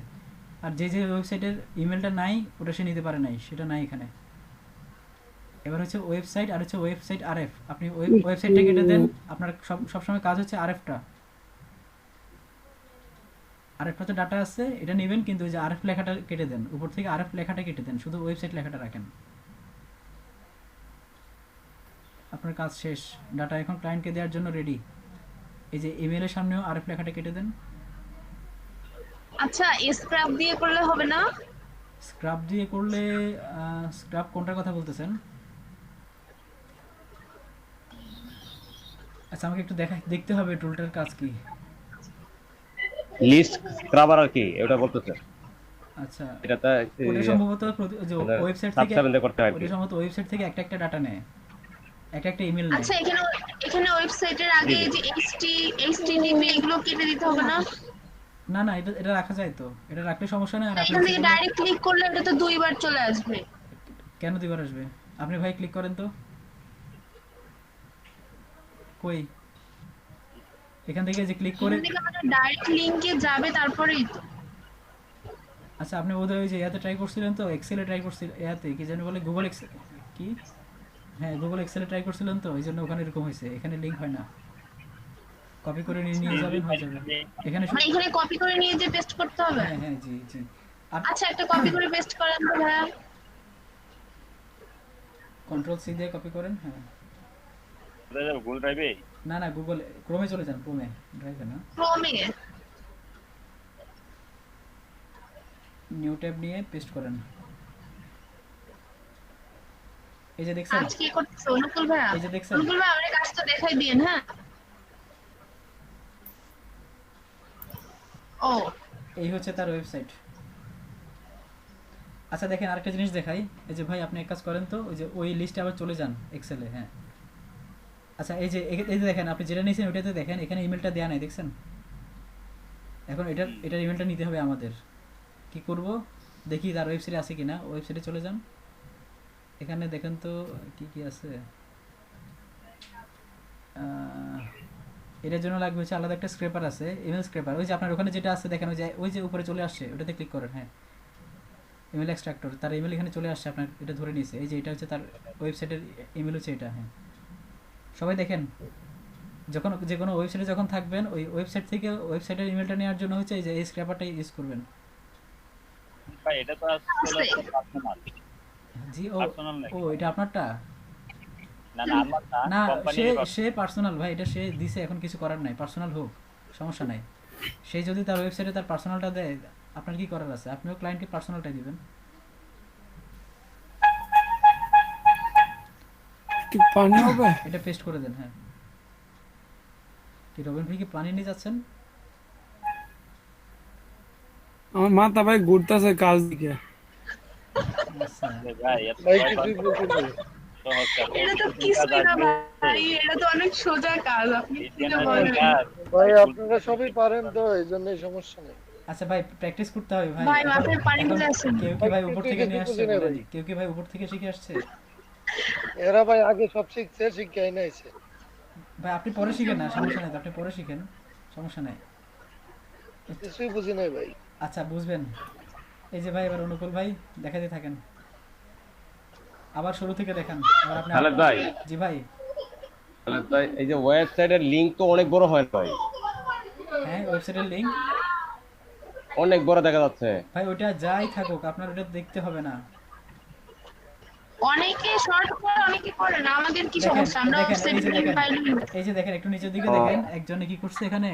আর যে ওয়েবসাইটের ইমেলটা নাই ওটা সে নিতে পারে নাই, সেটা নাই এখানে। এবার হচ্ছে ওয়েবসাইট আর হচ্ছে ওয়েবসাইট আরএফ। আপনি ওয়েবসাইটটা কেটে দেন, আপনার সবসময় কাজ হচ্ছে আরএফটা তো ডাটা আছে এটা নেবেন, কিন্তু ওই যে আরএফ লেখাটা কেটে দেন, উপর থেকে আরএফ লেখাটা কেটে দেন, শুধু ওয়েবসাইট লেখাটা রাখেন। আপনার কাজ শেষ, ডাটা এখন ক্লায়েন্টকে দেওয়ার জন্য রেডি। এই যে ইমেলের সামনেও আরএফ লেখাটা কেটে দেন। আচ্ছা স্ক্র্যাপ দিয়ে করলে হবে না? স্ক্রাব দিয়ে করলে স্ক্রাব কোনটার কথা বলতেছেন? আচ্ছা আমাকে একটু দেখতে হবে টুলটার কাজ কি। লিস্ট স্ক্রাবার আর কি এটা বলতেছে। আচ্ছা এটা তো ওটা সম্ভবত যে ওয়েবসাইট থেকে সাবসাবেন্ডে করতে হয়। ওটা সম্ভবত ওয়েবসাইট থেকে একটা ডাটা নেয়, একটা ইমেল নেয়। আচ্ছা এখানে ওয়েবসাইটের আগে এই যে HTTP এগুলো কেটে দিতে হবে না? না এটা রাখা যায় তো, এটা রাখলে সমস্যা নেই। আর আপনি এখান থেকে ডাইরেক্ট ক্লিক করলে এটা তো দুইবার চলে আসবে। কেন দুইবার আসবে? আপনি ভাই ক্লিক করেন তো, কই এখান থেকে যে ক্লিক করে ডাইরেক্ট লিংকে যাবে তারপরেই তো। আচ্ছা আপনি বোধহয় ওই যে ইয়াতে ট্রাই করছিলেন তো, এক্সেলে ট্রাই করছিলেন, ইয়াতে কি জানি বলে গুগল এক্সেল কি, হ্যাঁ গুগল এক্সেলে ট্রাই করছিলেন তো, এই জন্য ওখানে এরকম হয়েছে। এখানে লিংক হয় না, কপি করে নিয়ে যাবেন হয়ে যাবে। এখানে মানে এখানে কপি করে নিয়ে যে পেস্ট করতে হবে? হ্যাঁ জি আচ্ছা একটা কপি করে পেস্ট করেন তো ভাইয়া। কন্ট্রোল সি দিয়ে কপি করেন। হ্যাঁ গুগল ড্রাইভে না গুগল ক্রোমে চলে যান, ক্রোমে ড্রাইভে না, ক্রোমে নিউ ট্যাব নিয়ে পেস্ট করেন। এই যে দেখছেন আজ কি করতেছো অনুকূল ভাইয়া? এই যে দেখছেন অনুকূল ভাই আমারে কাজটা দেখাই দিয়েন। হ্যাঁ ও এই হচ্ছে তার ওয়েবসাইট। আচ্ছা দেখেন আরেকটা জিনিস দেখাই, এই যে ভাই আপনি এক কাজ করেন তো, ওই যে ওই লিস্টে আবার চলে যান এক্সেলে। হ্যাঁ আচ্ছা এই যে দেখেন আপনি যেটা নিয়েছেন ওইটাতে দেখেন এখানে ইমেলটা দেয়া নাই, দেখছেন? এখন এটার ইমেলটা নিতে হবে আমাদের। কি করব দেখি তার ওয়েবসাইটে আছে কিনা, ওয়েবসাইটে চলে যান, এখানে দেখেন তো কি আছে। এটার জন্য লাগবে হচ্ছে আলাদা একটা স্ক্র্যাপার আছে, ইমেল স্ক্র্যাপার। ওই যে আপনার ওখানে যেটা আছে দেখেন, ওই যে উপরে চলে আসছে ওটাতে ক্লিক করেন। হ্যাঁ ইমেল এক্সট্রাক্টর, তার ইমেল এখানে চলে আসছে, আপনার এটা ধরে নিয়েছে। এই যে এটা হচ্ছে তার ওয়েবসাইটের ইমেল হচ্ছে এটা। হ্যাঁ সবাই দেখেন যখন যে কোনো ওয়েবসাইটে যখন থাকবেন ওই ওয়েবসাইট থেকে ওয়েবসাইটের ইমেলটা নেওয়ার জন্য হচ্ছে এই যে এই স্ক্র্যাপারটা ইউজ করবেন। ভাই এটা তো আসলে পার্সোনাল। জি ও এটা আপনারটা না আমার না, কোম্পানি সে পার্সোনাল ভাই, এটা সে দিছে, এখন কিছু করার নাই, পার্সোনাল হোক সমস্যা নাই। সে যদি তার ওয়েবসাইটে তার পার্সোনালটা দেয় আপনার কি করার আছে? আপনিও ক্লায়েন্টকে পার্সোনালটাই দিবেন। কি পানি হবে? এটা পেস্ট করে দেন। হ্যাঁ কি রবিন ভাই কি পানি নিয়ে যাচ্ছেন? আমার মাথা ভাই ঘুরতেছে কাজ দিকে। আচ্ছা ভাই এত ভাই কিছুই বুঝিনি। এটা তো কিছুই না ভাই, এটা তো অনেক সোজা কাজ। আপনি কি বলেন? ভাই আপনারা সবই পারেন তো, এই জন্যই সমস্যা নেই। আচ্ছা ভাই প্র্যাকটিস করতে হবে ভাই ভাই এখন মাপের পানিগুলো এখন আছে। কেউ কি ভাই উপর কিছুই থেকে নিয়ে কিছু আসছে বুঝি না বলেন ভাই। কেউ কি ভাই উপর থেকে শিখে আসছে এরা ভাই আগে সব শিখছে, শিক্ষাই নাইছে। ভাই আপনি পরে শিখেন না সমস্যা নাই তো আপনি পরে শিখেন সমস্যা নাই কিছুই বুঝি নাই ভাই। আচ্ছা বুঝবেন এই যে ভাই এবার অনুকূল ভাই দেখাতে থাকেন আবার শুরু থেকে দেখান এবার আপনি খালেদ ভাই, জি ভাই খালেদ ভাই, এই যে ওয়েবসাইটের লিংক তো অনেক বড় হয় ভাই, হ্যাঁ ওয়েবসাইটের লিংক অনেক বড় দেখা যাচ্ছে। ভাই ওটা যাই থাকুক আপনার ওটা দেখতে হবে না অনেকে শর্ট করে অনেকে করে না, আমাদের কি দেখেন সমস্যা? আমরা দেখেন এই যে ওয়েবসাইটে লিংক দেখেন পাইলে এই যে দেখেন একটু নিচের দিকে ও। দেখেন একজনে কি করছে এখানে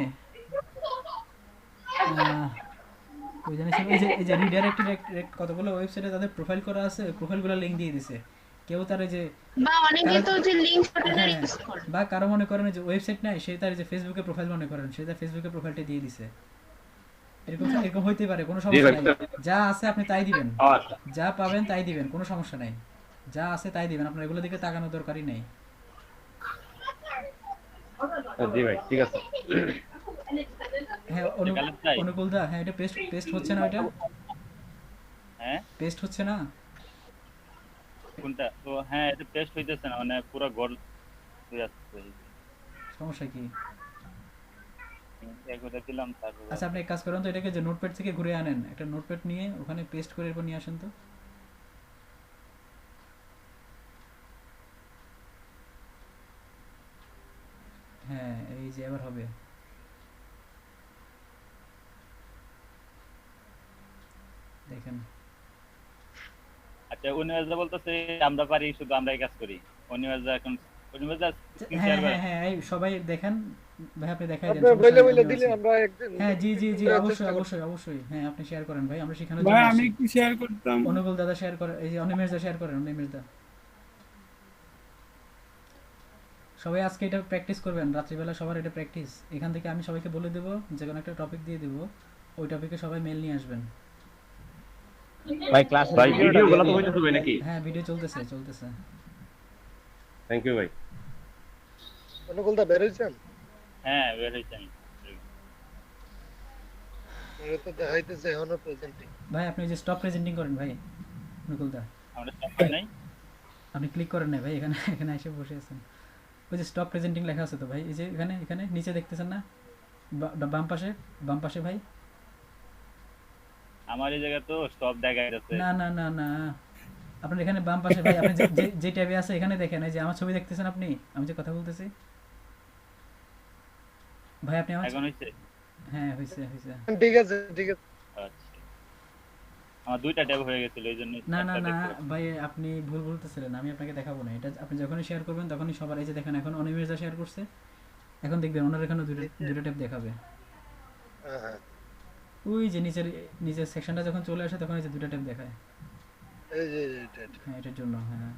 ওই জানিস এই যে রিডাইরেক্ট কতগুলো ওয়েবসাইটে তাদের প্রোফাইল করা আছে প্রোফাইলগুলো লিংক দিয়ে দিছে কেউ তার এই যে বা অনেকে তো যে লিংক শর্টেনার হ্যাঁ ইউজ করে। বা কারো মনে করেন যে ওয়েবসাইট নাই সে তার যে ফেসবুকে প্রোফাইল মনে করেন সে তার ফেসবুকে প্রোফাইলটা দিয়ে দিছে এরকম এরকম হইতে পারে কোনো সমস্যা ভাই। নাই যা আছে আপনি তাই দিবেন আচ্ছা, যা পাবেন তাই দিবেন কোনো সমস্যা নাই যা আছে তাই দিবেন আপনার এগুলো দিকে তাকানোর দরকারই নেই জি ভাই, ঠিক আছে। হ্যাঁ খালেদ ভাই। অনুকূল দা হ্যাঁ এটা পেস্ট পেস্ট হচ্ছে না ওইটা হ্যাঁ পেস্ট হচ্ছে না কোনটা? তো হ্যাঁ, এটা পেস্ট হইতেছে না, মানে পুরো গোল হয়ে যাচ্ছে। সমস্যা কি একবার দিলাম তারপর আচ্ছা আপনি এক কাজ করেন তো এটাকে যে নোটপ্যাড থেকে ঘুরে আনেন একটা নোটপ্যাড নিয়ে ওখানে পেস্ট করে এরপর নিয়ে আসেন তো হ্যাঁ এই যে এবার হবে দেখেন আচ্ছা উনিওয়াজা বলতেছে আমরা পারি, শুধু আমরাই কাজ করি। উনিওয়াজা এখন উনিওয়াজা হ্যাঁ হ্যাঁ হ্যাঁ এই সবাই দেখেন ভাই আপনি দেখাই দেন আপনি সমস্যা বইলে নেই, বইলে আমিও দিলে আছি। আমরা একদিন হ্যাঁ জি জি জি চেষ্টা অবশ্যই করব। অবশ্যই অবশ্যই হ্যাঁ আপনি শেয়ার করেন ভাই আমরা শেখানোর ভাই জন্য আমি আসছি। একটু শেয়ার করতাম। অনুকূল দাদা শেয়ার করে এই যে অনিমেষ দা শেয়ার করেন অনিমেষ দা সবাই আজকে এটা প্র্যাকটিস করবেন রাত্রিবেলা সবার এটা প্র্যাকটিস এখান থেকে আমি সবাইকে বলে দেবো যে কোনো একটা টপিক দিয়ে দেবো ওই টপিকে সবাই মেল নিয়ে আসবেন ভাই ক্লাস ভাই ভিডিওগুলো তো হইতেছে ভাই নাকি? হ্যাঁ ভিডিও চলতেছে চলতেছে থ্যাংক ইউ ভাই। অনুকূল দা বের হইছেন? হ্যাঁ বের হইছে আমি। এটা তো দেখাইতেছে এখনো প্রেজেন্টিং। ভাই আপনি যে স্টপ প্রেজেন্টিং করেন ভাই অনুকূল দা আমরা সবাই নাই। আপনি ক্লিক করেন না ভাই এখানে এখানে এসে বসে আছেন ওই যে স্টপ প্রেজেন্টিং লেখা আছে তো ভাই এই যে এখানে এখানে নিচে দেখতেছেন না বাম পাশে ভাই আমার এই জায়গা তো সব দেখা যাচ্ছে। না না না না আপনার এখানে বাম পাশে ভাই আপনি যে ট্যাবে আছে এখানে দেখেন এই যে আমার ছবি দেখতেছেন আপনি আমি যে কথা বলতেছি ভাই আপনি আমার এখন হইছে? হ্যাঁ হইছে হইছে ঠিক আছে ঠিক আছে। আচ্ছা আমার দুইটা ট্যাব হয়ে গেছিল এইজন্য না না না ভাই আপনি ভুল বলতেছিলেন আমি আপনাকে দেখাবো না এটা আপনি যখনই শেয়ার করবেন তখনই সবার এই যে দেখেন এখন অনিমেষদা শেয়ার করছে এখন দেখবেন ওনার এখানে দুটো ট্যাব দেখাবে হ্যাঁ হ্যাঁ ওই যে নিচের সেকশনটা যখন চলে আসে তখন এই যে দুটো ট্যাব দেখায় এই যে এটা হ্যাঁ এটার জন্য হ্যাঁ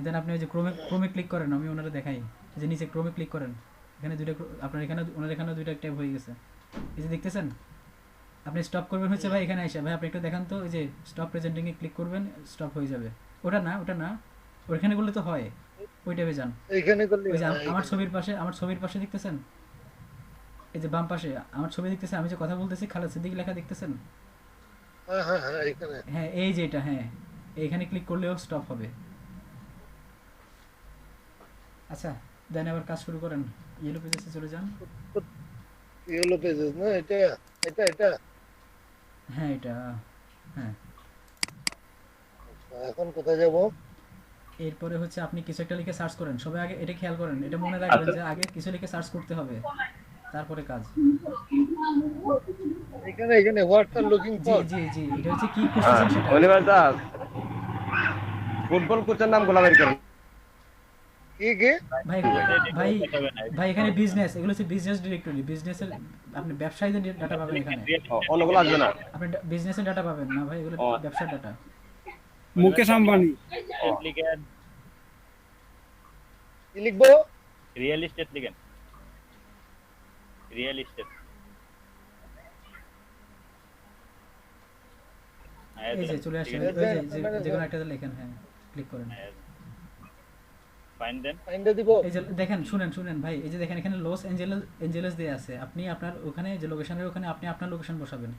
দেন আপনি ওই যে ক্রোমে ক্লিক করেন আমি ওনারা দেখাই এই যে নিচে ক্রোমে ক্লিক করেন এখানে দুইটা আপনার এখানে ওনার এখানে দুইটা ট্যাব হয়ে গেছে এই যে দেখতেছেন আপনি স্টপ করবেন হচ্ছে ভাই এখানে এসে ভাই আপনি একটু দেখান তো এই যে স্টপ প্রেজেন্টিং এ ক্লিক করবেন স্টপ হয়ে যাবে ওটা না ওখানে করলে তো হয় ওই ট্যাবে যান এইখানে করলে ওই যে আমার ছবির পাশে দেখতেছেন এই যে বাম পাশে আমার ছবি দেখতেছেন আমি যে কথা বলতেছি খালেদ সিদ্দিক লেখা দেখতেছেন হ্যাঁ হ্যাঁ হ্যাঁ এখানে হ্যাঁ এই যে এটা হ্যাঁ এইখানে ক্লিক করলেও স্টপ হবে আচ্ছা দেন আবার কাজ শুরু করেন ইয়েলো পেজে চলে যান ইয়েলো পেজেস না এটা এটা এটা হ্যাঁ এটা হ্যাঁ এখন কোথায় যাব? এরপরে হচ্ছে আপনি কিছু একটা লিখে সার্চ করেন সবাই আগে এটা খেয়াল করেন এটা মনে রাখবেন যে আগে কিছু লিখে সার্চ করতে হবে তারপরে কাজ এখানে এখানে হোয়াট আর লুকিং জি ফর জি জি এটা হচ্ছে কি খুঁজতেছেন সেটা অনিবার্য ফুটবল কোচের নাম গোলা বের করেন। কি কি ভাই ভাই ভাই এখানে বিজনেস এগুলো হচ্ছে বিজনেস ডিরেক্টরি বিজনেসের আপনি ব্যবসায়ীদের ডাটা পাবেন এখানে অন্যগুলো আসবে না। আপনি বিজনেসের ডাটা পাবেন না ভাই এগুলো ব্যবসার ডাটা মুকেশ আম্বানি। লিখেন কি লিখবো? রিয়েল এস্টেট লিখেন, রিয়েল এস্টেট। এই যে চলে আসছে ওই যে যে কোনো একটা লেখেন হ্যাঁ ক্লিক করেন ফাইন দেন। ফাইন্ডে দিব। এই যে দেখেন, শুনেন ভাই, এই যে দেখেন এখানে লস এঞ্জেলেস দেয়া আছে, আপনি আপনার ওখানে যে লোকেশনের ওখানে আপনি আপনার লোকেশন বসাবেন।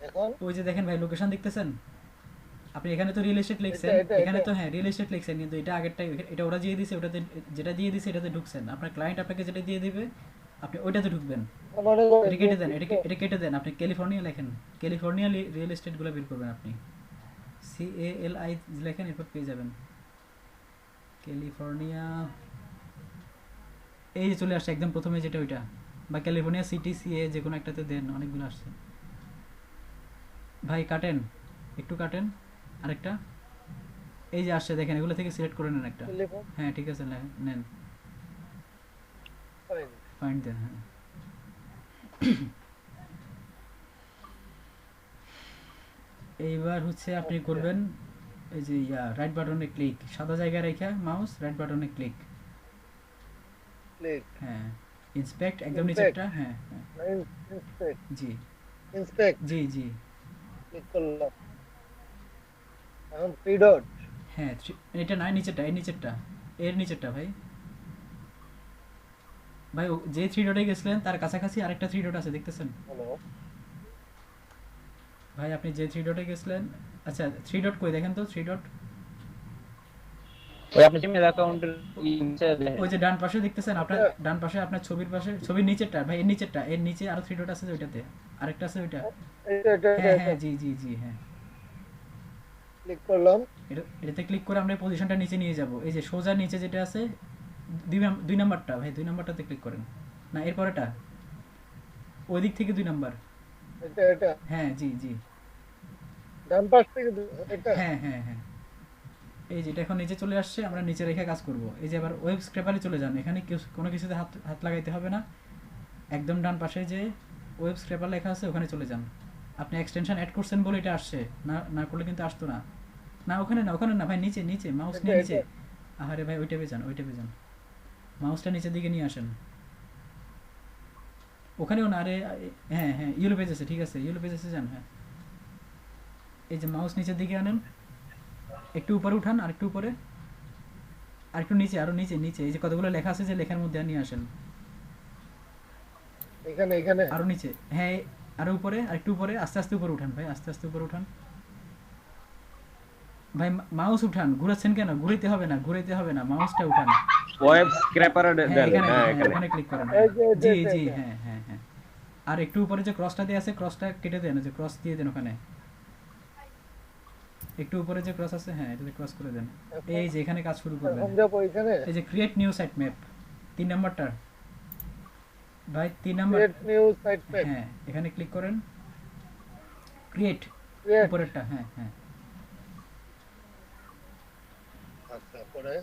এখন ওই যে দেখেন ভাই লোকেশন দেখতেছেন, আপনি এখানে তো রিয়েল এস্টেট লিখছেন, এটা। এখানে তো হ্যাঁ রিয়েল এস্টেট লিখছেন, কিন্তু এটা আগেরটাই, এটা ওরা দিয়ে দিয়েছে, ওটাতে যেটা দিয়ে দিয়েছে এটাতে ঢুকছেন, আপনার ক্লায়েন্ট আপনাকে যেটা দিয়ে দিবে আপনি ওইটাতে ঢুকবেন। মনে করেন এটা কেটে দেন, এটা কেটে দেন, আপনি ক্যালিফোর্নিয়া লেখেন, ক্যালিফোর্নিয়া রিয়েল এস্টেটগুলো বের করবেন আপনি, CALI লেখেন, এরপর পেয়ে যাবেন ক্যালিফোর্নিয়া। এই যে চলে আসছে একদম প্রথমে যেটা ওইটা, বা ক্যালিফোর্নিয়া সিটি CA যে কোনো একটাতে দেন, অনেকগুলো আসছে ভাই। কাটেন, একটু কাটেন, আরেকটা এই যে আসছে দেখেন, এগুলো থেকে সিলেক্ট করে নেন একটা। হ্যাঁ ঠিক আছে, নেন, ফাইন্ড দেন। হ্যাঁ এইবার হচ্ছে আপনি করবেন এই যে রাইট বাটনে ক্লিক, সাদা জায়গায় রেখে মাউস রাইট বাটনে ক্লিক। হ্যাঁ ইন্সপেক্ট একদম নিচেরটা। হ্যাঁ ইন্সপেক্ট জি ইন্সপেক্ট জি ক্লিক করলাম। এখন 3 ডট। হ্যাঁ এটা নয়, নিচেরটা, এর নিচেরটা ভাই। ভাই যে 3 ডটে গেছিলেন তার কাছাকাছি আরেকটা 3 ডট আছে, দেখতেছেন? হ্যালো ভাই আপনি যে 3 ডটে গেছিলেন, আচ্ছা 3 ডট কই দেখেন তো, 3 ডট ওই আপনি জিমেল অ্যাকাউন্টের নিচে দেখেন, ওই যে ডান পাশে দেখতেছেন, আপনার ডান পাশে আপনার ছবির পাশে, ছবির নিচেরটা ভাই, এর নিচেরটা, এর নিচে আরো 3 ডট আছে ওইটাতে, আরেকটা আছে ওইটা। হ্যাঁ জি হ্যাঁ ক্লিক করলাম। এটাতে ক্লিক করে আমরা পজিশনটা নিচে নিয়ে যাব। এই যে সোজা নিচে যেটা আছে 2 নাম্বারটা ভাই, 2 নাম্বারটাতে ক্লিক করেন, না এরপরেটা, ওই দিক থেকে 2 নাম্বার। এটা হ্যাঁ জি ডান পাশ থেকে এটা। হ্যাঁ এই যে এটা এখন নিচে চলে আসছে, আমরা নিচে রেখে কাজ করব। এই যে আবার ওয়েব স্ক্র্যাপারে চলে যান, এখানে কোনো কিছুতে হাত লাগাইতে হবে না, একদম ডান পাশে যে ওয়েব স্ক্র্যাপার লেখা আছে ওখানে চলে যান। আপনি এক্সটেনশন অ্যাড করছেন বলে এটা আসছে, না করলে কিন্তু আসতো না। ওখানে না ভাই, নিচে মাউস নিয়ে নিচে। আরে ভাই ওইটা যান, মাউসটা নিচের দিকে নিয়ে আসেন। ওখানেও না, আরে হ্যাঁ ইয়েলো পেজেসে, ঠিক আছে ইয়েলো পেজেসে যান। হ্যাঁ এই যে মাউস নিচের দিকে আনেন, একটু উপরে উঠান, আরেকটু উপরে, আরেকটু নিচে, আরো নিচে এই যে কতগুলো লেখা আছে যে লেখার মধ্যে নিয়ে আসেন। এখানে আরো নিচে, হ্যাঁ আরো উপরে, আরেকটু উপরে, আস্তে আস্তে উপরে উঠান ভাই, আস্তে উপরে উঠান ভাই। মাউস উঠান, ঘুরাচ্ছেন কেন? ঘুরাইতে হবে না, মাউসটা উঠান। ওয়েব স্ক্র্যাপারে দেন। হ্যাঁ এখানে ক্লিক করেন। জি হ্যাঁ আর একটু উপরে যে ক্রসটা দিয়ে আছে, ক্রসটা কেটে দেন, যে ক্রস দিয়ে দেন ওখানে, একটু উপরে যে ক্রস আছে, হ্যাঁ এটাতে ক্রস করে দেন। এই যে এখানে কাজ শুরু করবেন। এই যে ক্রিয়েট নিউ সাইট ম্যাপ 3 নাম্বারটা ভাই, 3 number create new site map. হ্যাঁ এখানে ক্লিক করেন, ক্রিয়েট উপরেরটা। হ্যাঁ আচ্ছা পরে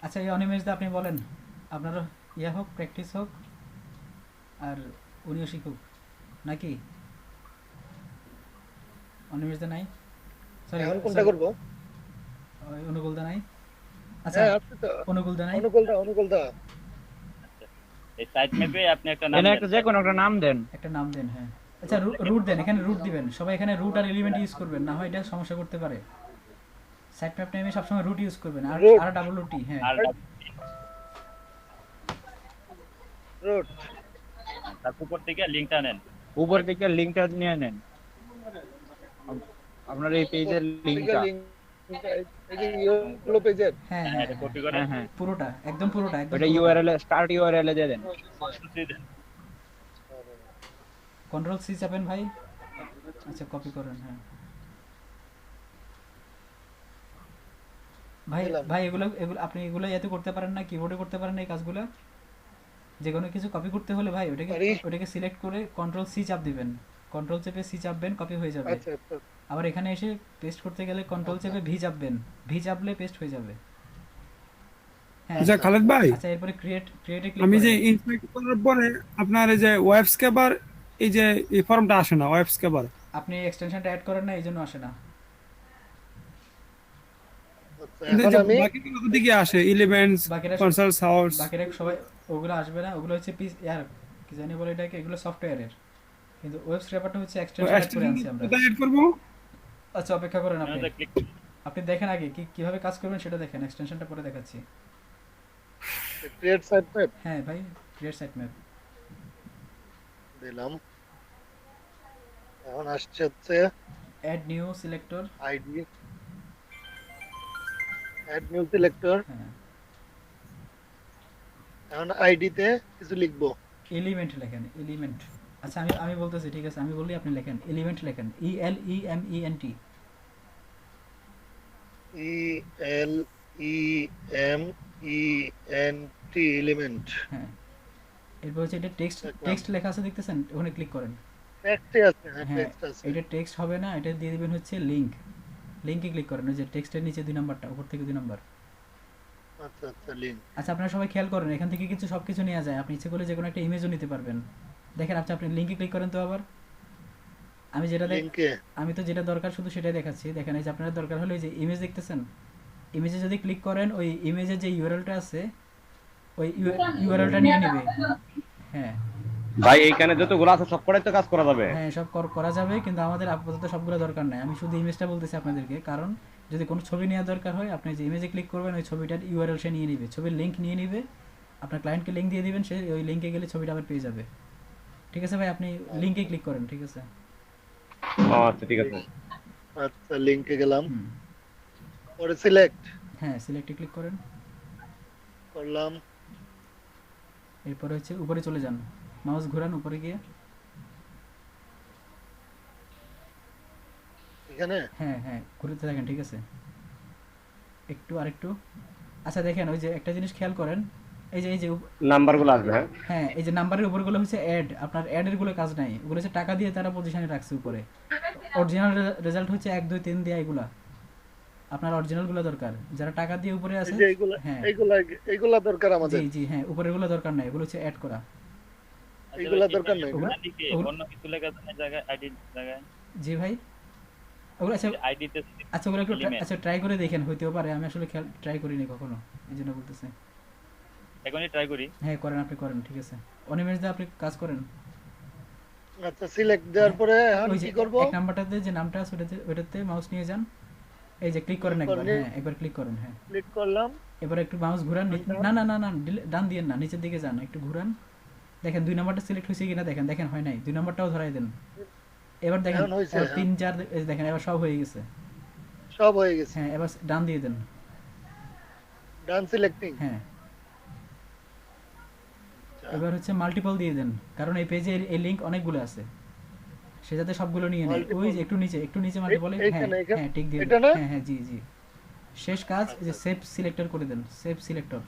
আচ্ছা এই অনিমেষদা আপনি বলেন, আপনারও ইয়া হোক, প্র্যাকটিস হোক, আর উনিও শিখুক নাকি? অনিমেষদা নাই, সরি এখন কোনটা করব? অনুকূলদা নাই। আচ্ছা হ্যাঁ আছে তো, অনুকূলদা নাই, অনুকূলদা এই সাইট ম্যাপে আপনি একটা নাম এখানে দেন। একটা যে কোনো একটা নাম দেন। একটা নাম দেন। হ্যাঁ আচ্ছা রুট দেন, এখানে রুট দিবেন সবাই, এখানে রুট আর এলিমেন্ট ইউজ করবেন, না হয় এটা সমস্যা করতে পারে। সাইট ম্যাপ নেমে সবসময় রুট ইউজ করবেন, আর ডাবল রুটি। হ্যাঁ আর রুট তার উপর থেকে লিংকটা নেন। উপর থেকে লিংকটা নিয়ে নেন, আপনার এই পেজের লিংকটা। এই যে ইয়েলো পেজের। হ্যাঁ এটা কপি করে হ্যাঁ পুরোটা একদম ওটা ইউআরএল স্টার্ট ইউআরএল এ দিয়ে দেন। কন্ট্রোল সি চাপেন ভাই। আচ্ছা কপি করেন। হ্যাঁ ভাই এগুলো আপনি এগুলো এতে করতে পারেন না, কিবোর্ডে করতে পারেন না এই কাজগুলো? যে কোনো কিছু কপি করতে হলে ভাই ওটাকে সিলেক্ট করে কন্ট্রোল সি চাপ দিবেন, কন্ট্রোল চেপে সি চাপবেন, কপি হয়ে যাবে। আবার এখানে এসে পেস্ট করতে গেলে কন্ট্রোল চেপে ভি চাপবেন, ভি চাপলে পেস্ট হয়ে যাবে। হ্যাঁ আচ্ছা খালেদ ভাই, আচ্ছা এরপরে ক্রিয়েটে ক্লিক আমি যে করেন। ইনস্পেক্ট করার পরে আপনার এই যে ওয়েব স্ক্র্যাপার, এই যে এই ফর্মটা আসে না ওয়েব স্ক্র্যাপার, আপনি এক্সটেনশনটা অ্যাড করেন না, এইজন্য আসে না। এখন আমি বাকিগুলো দিকে আসে, এলিমেন্টস, বাকিরা কনসোল সাউন্ডস। বাকিরা সবাই ওগুলো আসবে না, ওগুলো হচ্ছে পিস ইয়ার কি জানি বলে এটাকে, এগুলো সফটওয়্যারের, কিন্তু ওয়েব স্ক্র্যাপারটা হচ্ছে এক্সটেনশন অ্যাড করে আনছি আমরা। কোথায় এড করব? আচ্ছা অপেক্ষা করেন আপনি ক্লিক আপনি দেখেন আগে কিভাবে কাজ করবেন সেটা দেখেন, এক্সটেনশনটা পরে দেখাচ্ছি। ক্রিয়েট সাইট ম্যাপ হ্যাঁ ভাই, ক্রিয়েট সাইট ম্যাপ দিলাম। এখন আসছে হচ্ছে add new selector. ID, add new selector. হ্যাঁ, এখন আইডি তে কিছু লিখবো। এলিমেন্ট লেখেন, এলিমেন্ট। আচ্ছা আমি বলতেছি, ঠিক আছে, আমি বললি আপনি লেখেন এলিমেন্ট লেখেন, ELEMENT। ELEMENT element. হ্যাঁ, এরপর হচ্ছে এটা টেক্সট লেখা আছে দেখতেছেন, ওখানে ক্লিক করেন। টেক্সটে আছে, হ্যাঁ হ্যাঁ, টেক্সট আছে। এটা টেক্সট হবে না, এটা দিয়ে দিবেন হচ্ছে লিংক। লিংকে ক্লিক করেন, ওই যে টেক্সটের নিচে 2 নাম্বারটা, উপর থেকে 2 নাম্বার। আচ্ছা আচ্ছা, লিংক। আচ্ছা আপনারা সবাই খেয়াল করেন, এখান থেকে কিছু সবকিছু নেওয়া যায়, আপনি ইচ্ছে করলে যে কোনো একটা ইমেজও নিতে পারবেন। দেখেন আচ্ছা, আপনি লিংকে ক্লিক করেন তো আবার। আমি লিংকে আমি তো যেটা দরকার শুধু সেটাই দেখাচ্ছি। দেখেন এই যে আপনার দরকার হলো এই যে ইমেজ দেখতেছেন, ইমেজে যদি ক্লিক করেন ওই ইমেজের যে ইউআরএলটা আছে ওই ইউআরএলটা নিয়ে নেবে। হ্যাঁ ভাই এইখানে যতগুলো আছে সব কটাই তো কাজ করা যাবে। হ্যাঁ, সব করা যাবে, কিন্তু আমাদের আপাতত সবগুলো দরকার নাই। আমি শুধু ইমেজটা বলতেছি আপনাদেরকে, কারণ যদি কোনো ছবি নেওয়ার দরকার হয় আপনি যে ইমেজে ক্লিক করবেন ওই ছবিটার ইউআরএল সে নিয়ে নেবে, ছবির লিঙ্ক নিয়ে নেবে, আপনার ক্লায়েন্টকে লিঙ্ক দিয়ে দিবেন, সে ওই লিঙ্কে গেলে ছবিটা আবার পেয়ে যাবে। ঠিক আছে ভাই, আপনি লিঙ্কে ক্লিক করেন। ঠিক আছে, আচ্ছা ঠিক আছে। আচ্ছা লিংকে গেলাম, পরে সিলেক্ট। হ্যাঁ সিলেক্টে ক্লিক করেন, করলাম। এরপরে হচ্ছে উপরে চলে যান, মাউস ঘোরান উপরে গিয়ে। এখানে হ্যাঁ হ্যাঁ, ঘুরতে থাকেন। ঠিক আছে, আরেকটু। আচ্ছা দেখেন ওই যে একটা জিনিস খেয়াল করেন, এই যে নাম্বারগুলো আসবে। হ্যাঁ হ্যাঁ, এই যে নাম্বারের উপরগুলো হচ্ছে অ্যাড, আপনার অ্যাডের গুলো কাজ নাই, ওগুলো হচ্ছে টাকা দিয়ে তারা পজিশনে রাখছে উপরে। অরিজিনাল রেজাল্ট হচ্ছে 1 2 3 দেয়া, এগুলা আপনার অরিজিনাল গুলো দরকার, যারা টাকা দিয়ে উপরে আছে। এই যে এইগুলা হ্যাঁ এইগুলা দরকার আমাদের। জি জি, হ্যাঁ উপরের গুলো দরকার নাই, এগুলো হচ্ছে অ্যাড করা। এইগুলা দরকার নাই না? অন্য কিছু লেখা আছে জায়গায়, আইডি জায়গায়। জি ভাই, ওগুলো আচ্ছা আইডি তে আচ্ছা, ওগুলো একটু আচ্ছা ট্রাই করে দেখেন, হইতেও পারে, আমি আসলে ট্রাই করিনি কখনো, এই জন্য বলতেছি। এখনই ট্রাই করি। হ্যাঁ করেন, আপনি করেন। ঠিক আছে, অনিমেষ দা আপনি কাজ করেন। আচ্ছা সিলেক্ট দেওয়ার পরে এখন ওই যে কি করব? এক নাম্বারটাতে যে নামটা আছে ওটাতে মাউস নিয়ে যান, এই যে ক্লিক করেন একবার। হ্যাঁ একবার ক্লিক করেন। হ্যাঁ ক্লিক করলাম। এবার একটু মাউস ঘুরান। না না না না, ডান দিয়েন না, নিচের দিকে যান, একটু ঘুরান। দেখেন 2 নাম্বারটা সিলেক্ট হয়েছে কিনা দেখেন। দেখেন হয় নাই, 2 নাম্বারটাও ধরাই দেন। এবার দেখেন 3 4 দেখেন, এবার সব হয়ে গেছে। সব হয়ে গেছে। হ্যাঁ এবার ডান দিয়ে দেন। ডান সিলেক্টিং। হ্যাঁ এবার হচ্ছে মাল্টিপল দিয়ে দেন, কারণ এই পেজে এই লিংক অনেকগুলো আছে, সে যাতে সবগুলো নিয়ে নেয়। ওই যে একটু নিচে মাল্টিপল। হ্যাঁ হ্যাঁ ঠিক দিয়ে দেন। হ্যাঁ হ্যাঁ জি জি, শেষ কাজ যে সেভ সিলেক্টর করে দেন, সেভ সিলেক্টর।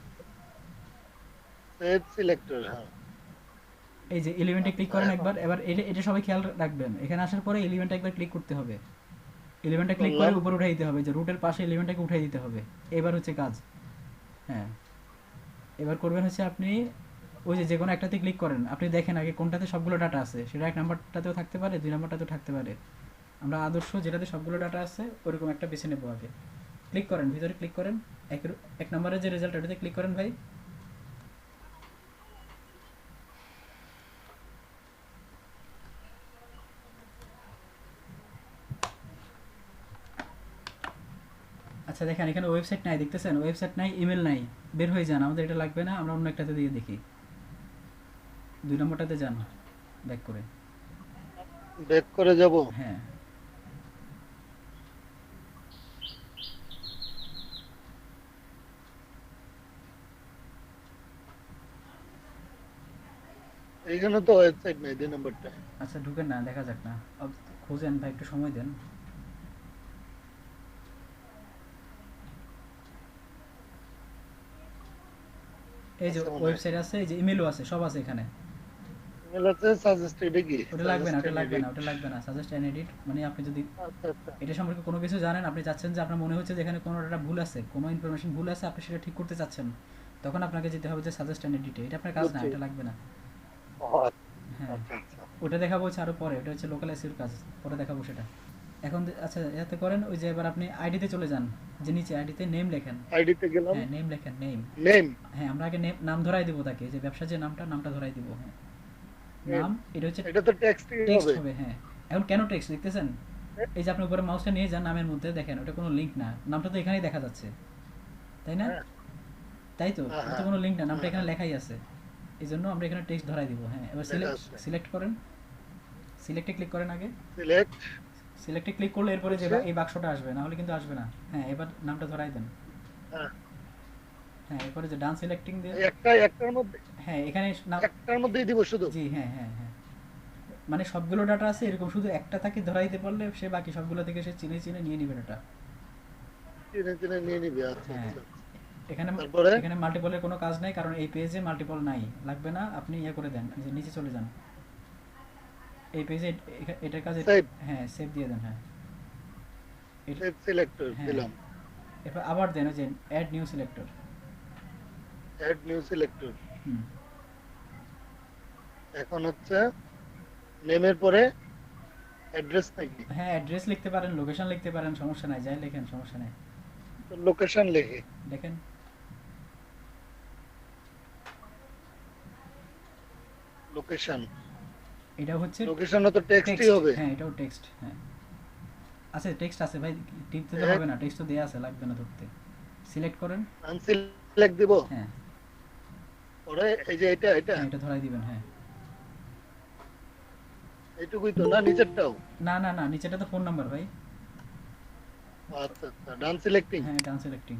Save selector. হ্যাঁ এই যে এলিমেন্টে ক্লিক করেন একবার। এবার এটা সবাই খেয়াল রাখবেন, এখানে আসার পরে এলিমেন্টে একবার ক্লিক করতে হবে। এলিমেন্টে ক্লিক করে উপরে উঠাই দিতে হবে, যে রুটের পাশে এলিমেন্টটাকে উঠাই দিতে হবে। এবার হচ্ছে কাজ। হ্যাঁ এবার করবেন হচ্ছে আপনি ওই যে কোনো একটাতে ক্লিক করেন, আপনি দেখেন আগে কোনটাতে সবগুলো ডাটা আছে, সেটা 1 নাম্বারটাতেও থাকতে পারে, 2 নাম্বারটাতেও থাকতে পারে। আমরা আদর্শ যেটাতে সবগুলো ডাটা আছে ওরকম একটা বেছে নেব। আগে ক্লিক করেন, ভিতরে ক্লিক করেন, 1 নম্বরের যে রেজাল্ট ওটাতে ক্লিক করেন ভাই। আচ্ছা দেখেন এখানে ওয়েবসাইট নাই, দেখতেছেন ওয়েবসাইট নাই, ইমেল নাই, বের হয়ে যান, আমাদের এটা লাগবে না, আমরা অন্য একটাতে দিয়ে দেখি। 2 নম্বরটাতে যান, ব্যাক করে যাব। হ্যাঁ এইখানে তো ওয়েবসাইট নাই 2 নম্বরটা। আচ্ছা ঢুকেন না, দেখা যাক না, খোঁজেন ভাই, একটু সময় দেন। এই যে ওয়েবসাইট আছে, এই যে ইমেলও আছে, সব আছে এখানে। ইমেল আছে, সাজেস্ট এটা কি? ওটা লাগবে না, সাজেস্ট এন্ড এডিট মানে আপনি যদি এটা সম্পর্কে কোনো কিছু জানেন, আপনি চাচ্ছেন যে আপনার মনে হচ্ছে যে এখানে কোনো একটা ভুল আছে, কোনো ইনফরমেশন ভুল আছে, আপনি সেটা ঠিক করতে চাচ্ছেন, তখন আপনাকে যেতে হবে যে সাজেস্ট এন্ড এডিটে। এটা আপনার কাজ না, এটা লাগবে না। হ্যাঁ ওটা দেখাবো হচ্ছে আরো পরে, ওটা হচ্ছে লোকাল এসইওর কাজ, পরে দেখাবো সেটা। এখন আচ্ছা এতে করেন, ওই যে এবার আপনি আইডিতে চলে যান, যে নিচে আইডিতে নেম লেখেন। আইডিতে গেলাম। হ্যাঁ নেম লেখেন, নেম। হ্যাঁ আমরা আগে নাম ধরাই দেব তাকে, যে ব্যবসা যে নামটা ধরাই দিব। হ্যাঁ নাম, এটা হচ্ছে এটা তো টেক্সট হবে। হ্যাঁ এখন কেন টেক্সট দেখতেছেন? এই যে আপনি উপরে মাউসটা নিয়ে যান নামের মধ্যে, দেখেন ওটা কোনো লিংক না, নামটা তো এখানেই দেখা যাচ্ছে, তাই না? হ্যাঁ। তাই তো, হ্যাঁ, এটা তো কোনো লিংক না, নামটা এখানে লেখাই আছে, এই জন্য আমরা এখানে টেক্সট ধরাই দিব। হ্যাঁ, এবার লেখা আছে। সিলেক্ট করেন, সিলেক্টে ক্লিক করেন আগে, সিলেক্ট সিলেক্টে ক্লিক করলে এরপরে যে আচ্ছা। এই বাক্সটা আসবে, না হলে কিন্তু আসবে না। হ্যাঁ, এবার নামটা ধরাই দেন। হ্যাঁ, হ্যাঁ, এরপরে যে ডান সিলেক্টিং দিয়ে, এই একটার মধ্যে হ্যাঁ এখানে নাম, একটার মধ্যেই দিব শুধু। জি হ্যাঁ হ্যাঁ হ্যাঁ, মানে সবগুলো ডাটা আছে এরকম, শুধু একটা তাকে ধরাই দিতে পারলে সে বাকি সবগুলো থেকে সে চিনে চিনে নিয়ে নিবে ডাটা। চিনে চিনে নিয়ে নিবি। আচ্ছা হ্যাঁ, আচ্ছা। এখানে তারপরে? এখানে মাল্টিপলের কোনো কাজ নাই, কারণ এই পেজে মাল্টিপল নাই, লাগবে না। আপনি ইয়ে করে দেন, এই যে নিচে চলে যান, এই পেজে এটার কাজে, Save. হ্যাঁ সেভ দিয়ে দেন। হ্যাঁ, সেভ সিলেক্টর হ্যাঁ। দিলাম। এরপর আবার দেন ওই যে add new selector. Add new selector. হুম, এখন হচ্ছে নেমের পরে অ্যাড্রেস নাকি? হ্যাঁ অ্যাড্রেস লিখতে পারেন, লোকেশন লিখতে পারেন, সমস্যা নাই, যাই লেখেন সমস্যা নাই, লোকেশন লিখে লেখেন। লোকেশন। এটা হচ্ছে লোকেশনটা তো টেক্সটই text, হবে। হ্যাঁ এটাও টেক্সট। হ্যাঁ আছে, টেক্সট আছে ভাই, টিপতে তো হ্যাঁ। হবে না, টেক্সট তো দেয়া আছে, লাগবে না ধরতে। সিলেক্ট করেন, আনসিলেক্ট দিব। হ্যাঁ পরে এই যে এটা হ্যাঁ এটা ধরাই দিবেন। হ্যাঁ, এইটুকুই তো না, নিচেরটাও? না না না, নিচেটা তো ফোন নাম্বার ভাই। আচ্ছা আচ্ছা। ডান সিলেক্টিং, হ্যাঁ ডান সিলেক্টিং।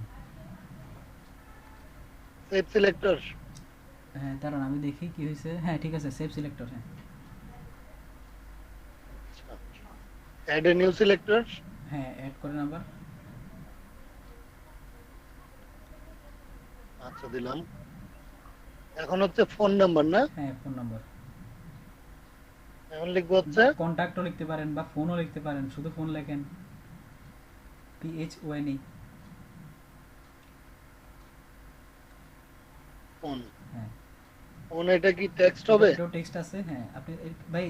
Save selector. হ্যাঁ দাঁড়ান আমি দেখি কি হয়েছে। হ্যাঁ ঠিক আছে, সেভ সিলেক্টর। হ্যাঁ অ্যাড এ নিউ সিলেক্টর। হ্যাঁ অ্যাড করেন আবার। আচ্ছা দিলাম। এখন হচ্ছে ফোন নাম্বার না? হ্যাঁ ফোন নাম্বার। এখন লিখবো হচ্ছে কন্ট্যাক্টও লিখতে পারেন বা ফোনও লিখতে পারেন, শুধু ফোন লেখেন, PHONE। ফোন। হ্যাঁ ফোন এটা কি টেক্সট হবে? এটাও টেক্সট আছে। হ্যাঁ আপনি ভাই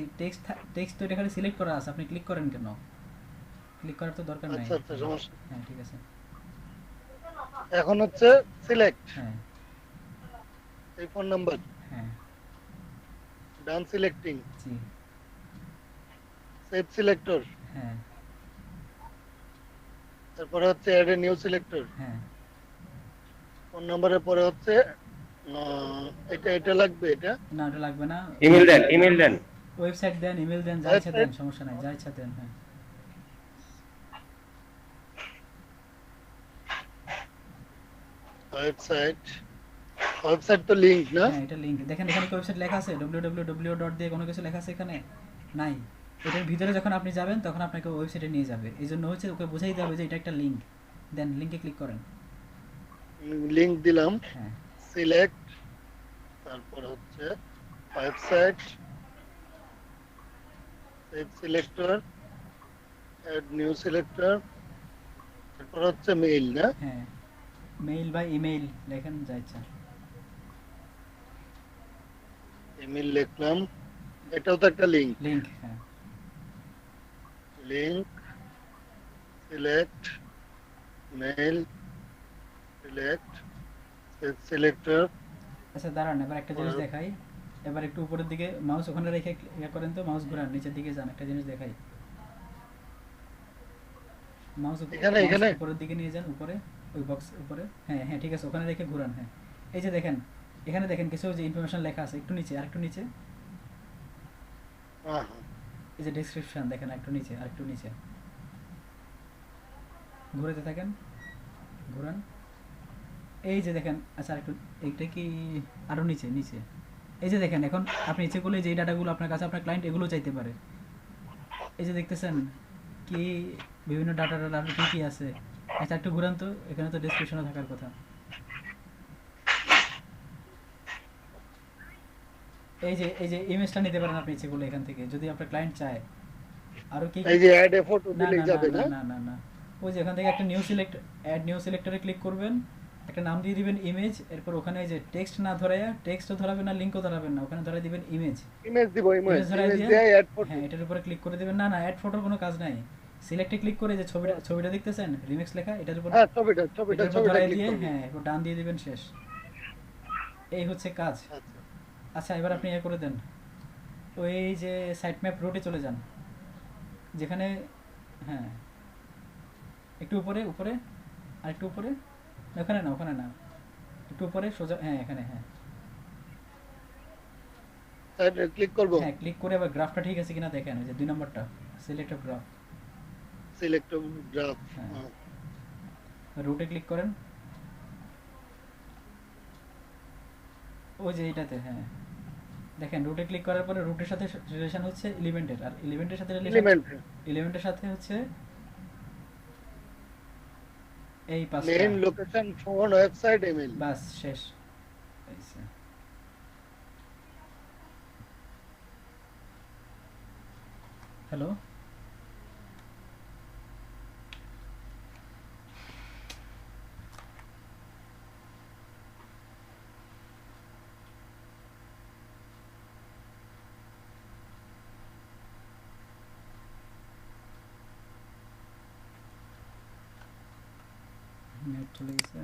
টেক্সট তো এটা খালি সিলেক্ট করা আছে, আপনি ক্লিক করেন কেন? ক্লিক করার তো দরকার নাই। আচ্ছা আচ্ছা, সমস্যা। হ্যাঁ ঠিক আছে। এখন হচ্ছে সিলেক্ট হ্যাঁ এই ফোন নাম্বার। হ্যাঁ ডান সিলেক্টিং, জি সেভ সিলেক্টর। হ্যাঁ তারপরে হচ্ছে অ্যাড এ নিউ সিলেক্টর। হ্যাঁ ফোন নাম্বারের পরে হচ্ছে এটা লাগবে। এটা না ওটা লাগবে না, ইমেল দেন, ইমেল দেন। ওয়েবসাইট দেন, ইমেল দেন, যা ইচ্ছা দেন, সমস্যা নাই, যা ইচ্ছা দেন। হ্যাঁ ওয়েবসাইট তো লিংক না? হ্যাঁ এটা লিংক, দেখেন এখানে কি ওয়েবসাইট লেখা আছে www. দিয়ে কোনো কিছু লেখা আছে এখানে? নাই। এটার ভিতরে যখন আপনি যাবেন তখন আপনাকে ওয়েবসাইটে নিয়ে যাবে, এই জন্য হচ্ছে ওকে বোঝাই দিতে হবে যে এটা একটা লিংক। দেন লিংকে ক্লিক করেন। লিংক দিলাম। হ্যাঁ সিলেক্ট, তারপর হচ্ছে website, save selector, add new selector, তারপর হচ্ছে মেইল না? হ্যাঁ মেইল বা ইমেইল লেখেন, যা ইচ্ছা। ইমেল লিখলাম। এটাও তো একটা লিংক। লিংক হ্যাঁ link, select, mail, select, save selector. আচ্ছা দাঁড়ান, এবার একটা জিনিস দেখাই। এবার একটু উপরের দিকে মাউস ওখানে রেখে ইয়ে করেন তো, মাউস ঘোরান, নিচের দিকে যান, একটা জিনিস দেখাই। মাউস এখানে উপরের দিকে নিয়ে যান, উপরে ওই বক্স উপরে। হ্যাঁ হ্যাঁ ঠিক আছে, ওখানে রেখে ঘোরান। হ্যাঁ এই যে দেখেন এখানে দেখেন কিছু যে ইনফরমেশন লেখা আছে, একটু নিচে, আরেকটু নিচে, হ্যাঁ এই যে ডেসক্রিপশন দেখেন, একটু নিচে, আরেকটু নিচে ঘুরাতে থাকেন, ঘুরান। এই যে দেখেন, আচ্ছা আরেকটু, এইটা কি আরো নিচে নিচে, এই যে দেখেন এখন আপনি ইচ্ছে করলে যে ডাটাগুলো আপনার কাছে আপনার ক্লায়েন্ট এগুলো চাইতে পারে। এই যে দেখতেছেন কি বিভিন্ন ডাটা কি কি আছে। আচ্ছা একটু ঘুরান তো, এখানে তো ডেসক্রিপশনে থাকার কথা। এই যে ইমেজটা নিতে পারেন আপনি ইচ্ছে করলে এখান থেকে, যদি আপনার ক্লায়েন্ট চায়। আরো কি এই যে অ্যাড এ ফটো না দিলেই না যাবে না না? না না না, ওই যে এখান থেকে একটা নিউ সিলেক্ট, অ্যাড নিউ সিলেক্টরে ক্লিক করবেন, একটা নাম দিয়ে দিবেন ইমেজ, এরপর ওখানে এই যে টেক্সট না ধরায়া, টেক্সটও ধরাবেন না, লিংকও ধরাবেন না, ওখানে ধরাই দিবেন ইমেজ। ইমেজ দিব, ইমেজ ধরাই দিয়ে দিয়ে অ্যাড ফটো। হ্যাঁ এটার উপরে ক্লিক করে দিবেন। না না অ্যাড ফটোর কোনো কাজ নাই, সিলেক্টে ক্লিক করে যে ছবিটা দেখতেছেন রিমিক্স লেখা, এটার উপর হ্যাঁ ছবিটা ধরাই ক্লিক দিয়ে, করব। হ্যাঁ এরপর ডান দিয়ে দিবেন, শেষ। এই হচ্ছে কাজ। আচ্ছা আচ্ছা এবার আপনি ইয়ে করে দেন, ওই যে সাইট ম্যাপ রুটে চলে যান, যেখানে হ্যাঁ একটু উপরে উপরে আর একটু উপরে ওখানে না ওখানে না একটু উপরে সোজা হ্যাঁ এখানে হ্যাঁ ক্লিক করব হ্যাঁ ক্লিক করে আবার গ্রাফটা ঠিক আছে কিনা দেখেন ওই যে 2 নম্বরটা সিলেক্ট গ্রাফ সিলেক্ট গ্রাফ হ্যাঁ রুটে ক্লিক করেন ওই যে এইটাতে হ্যাঁ দেখেন রুটে ক্লিক করার পরে রুটের সাথে রিলেশন হচ্ছে এলিমেন্টের আর এলিমেন্টের সাথে রিলেশন এলিমেন্টের সাথে হচ্ছে এই পাঁচটা main location phone website email বাস শেষ হইছে হ্যালো নেট চলে গেছে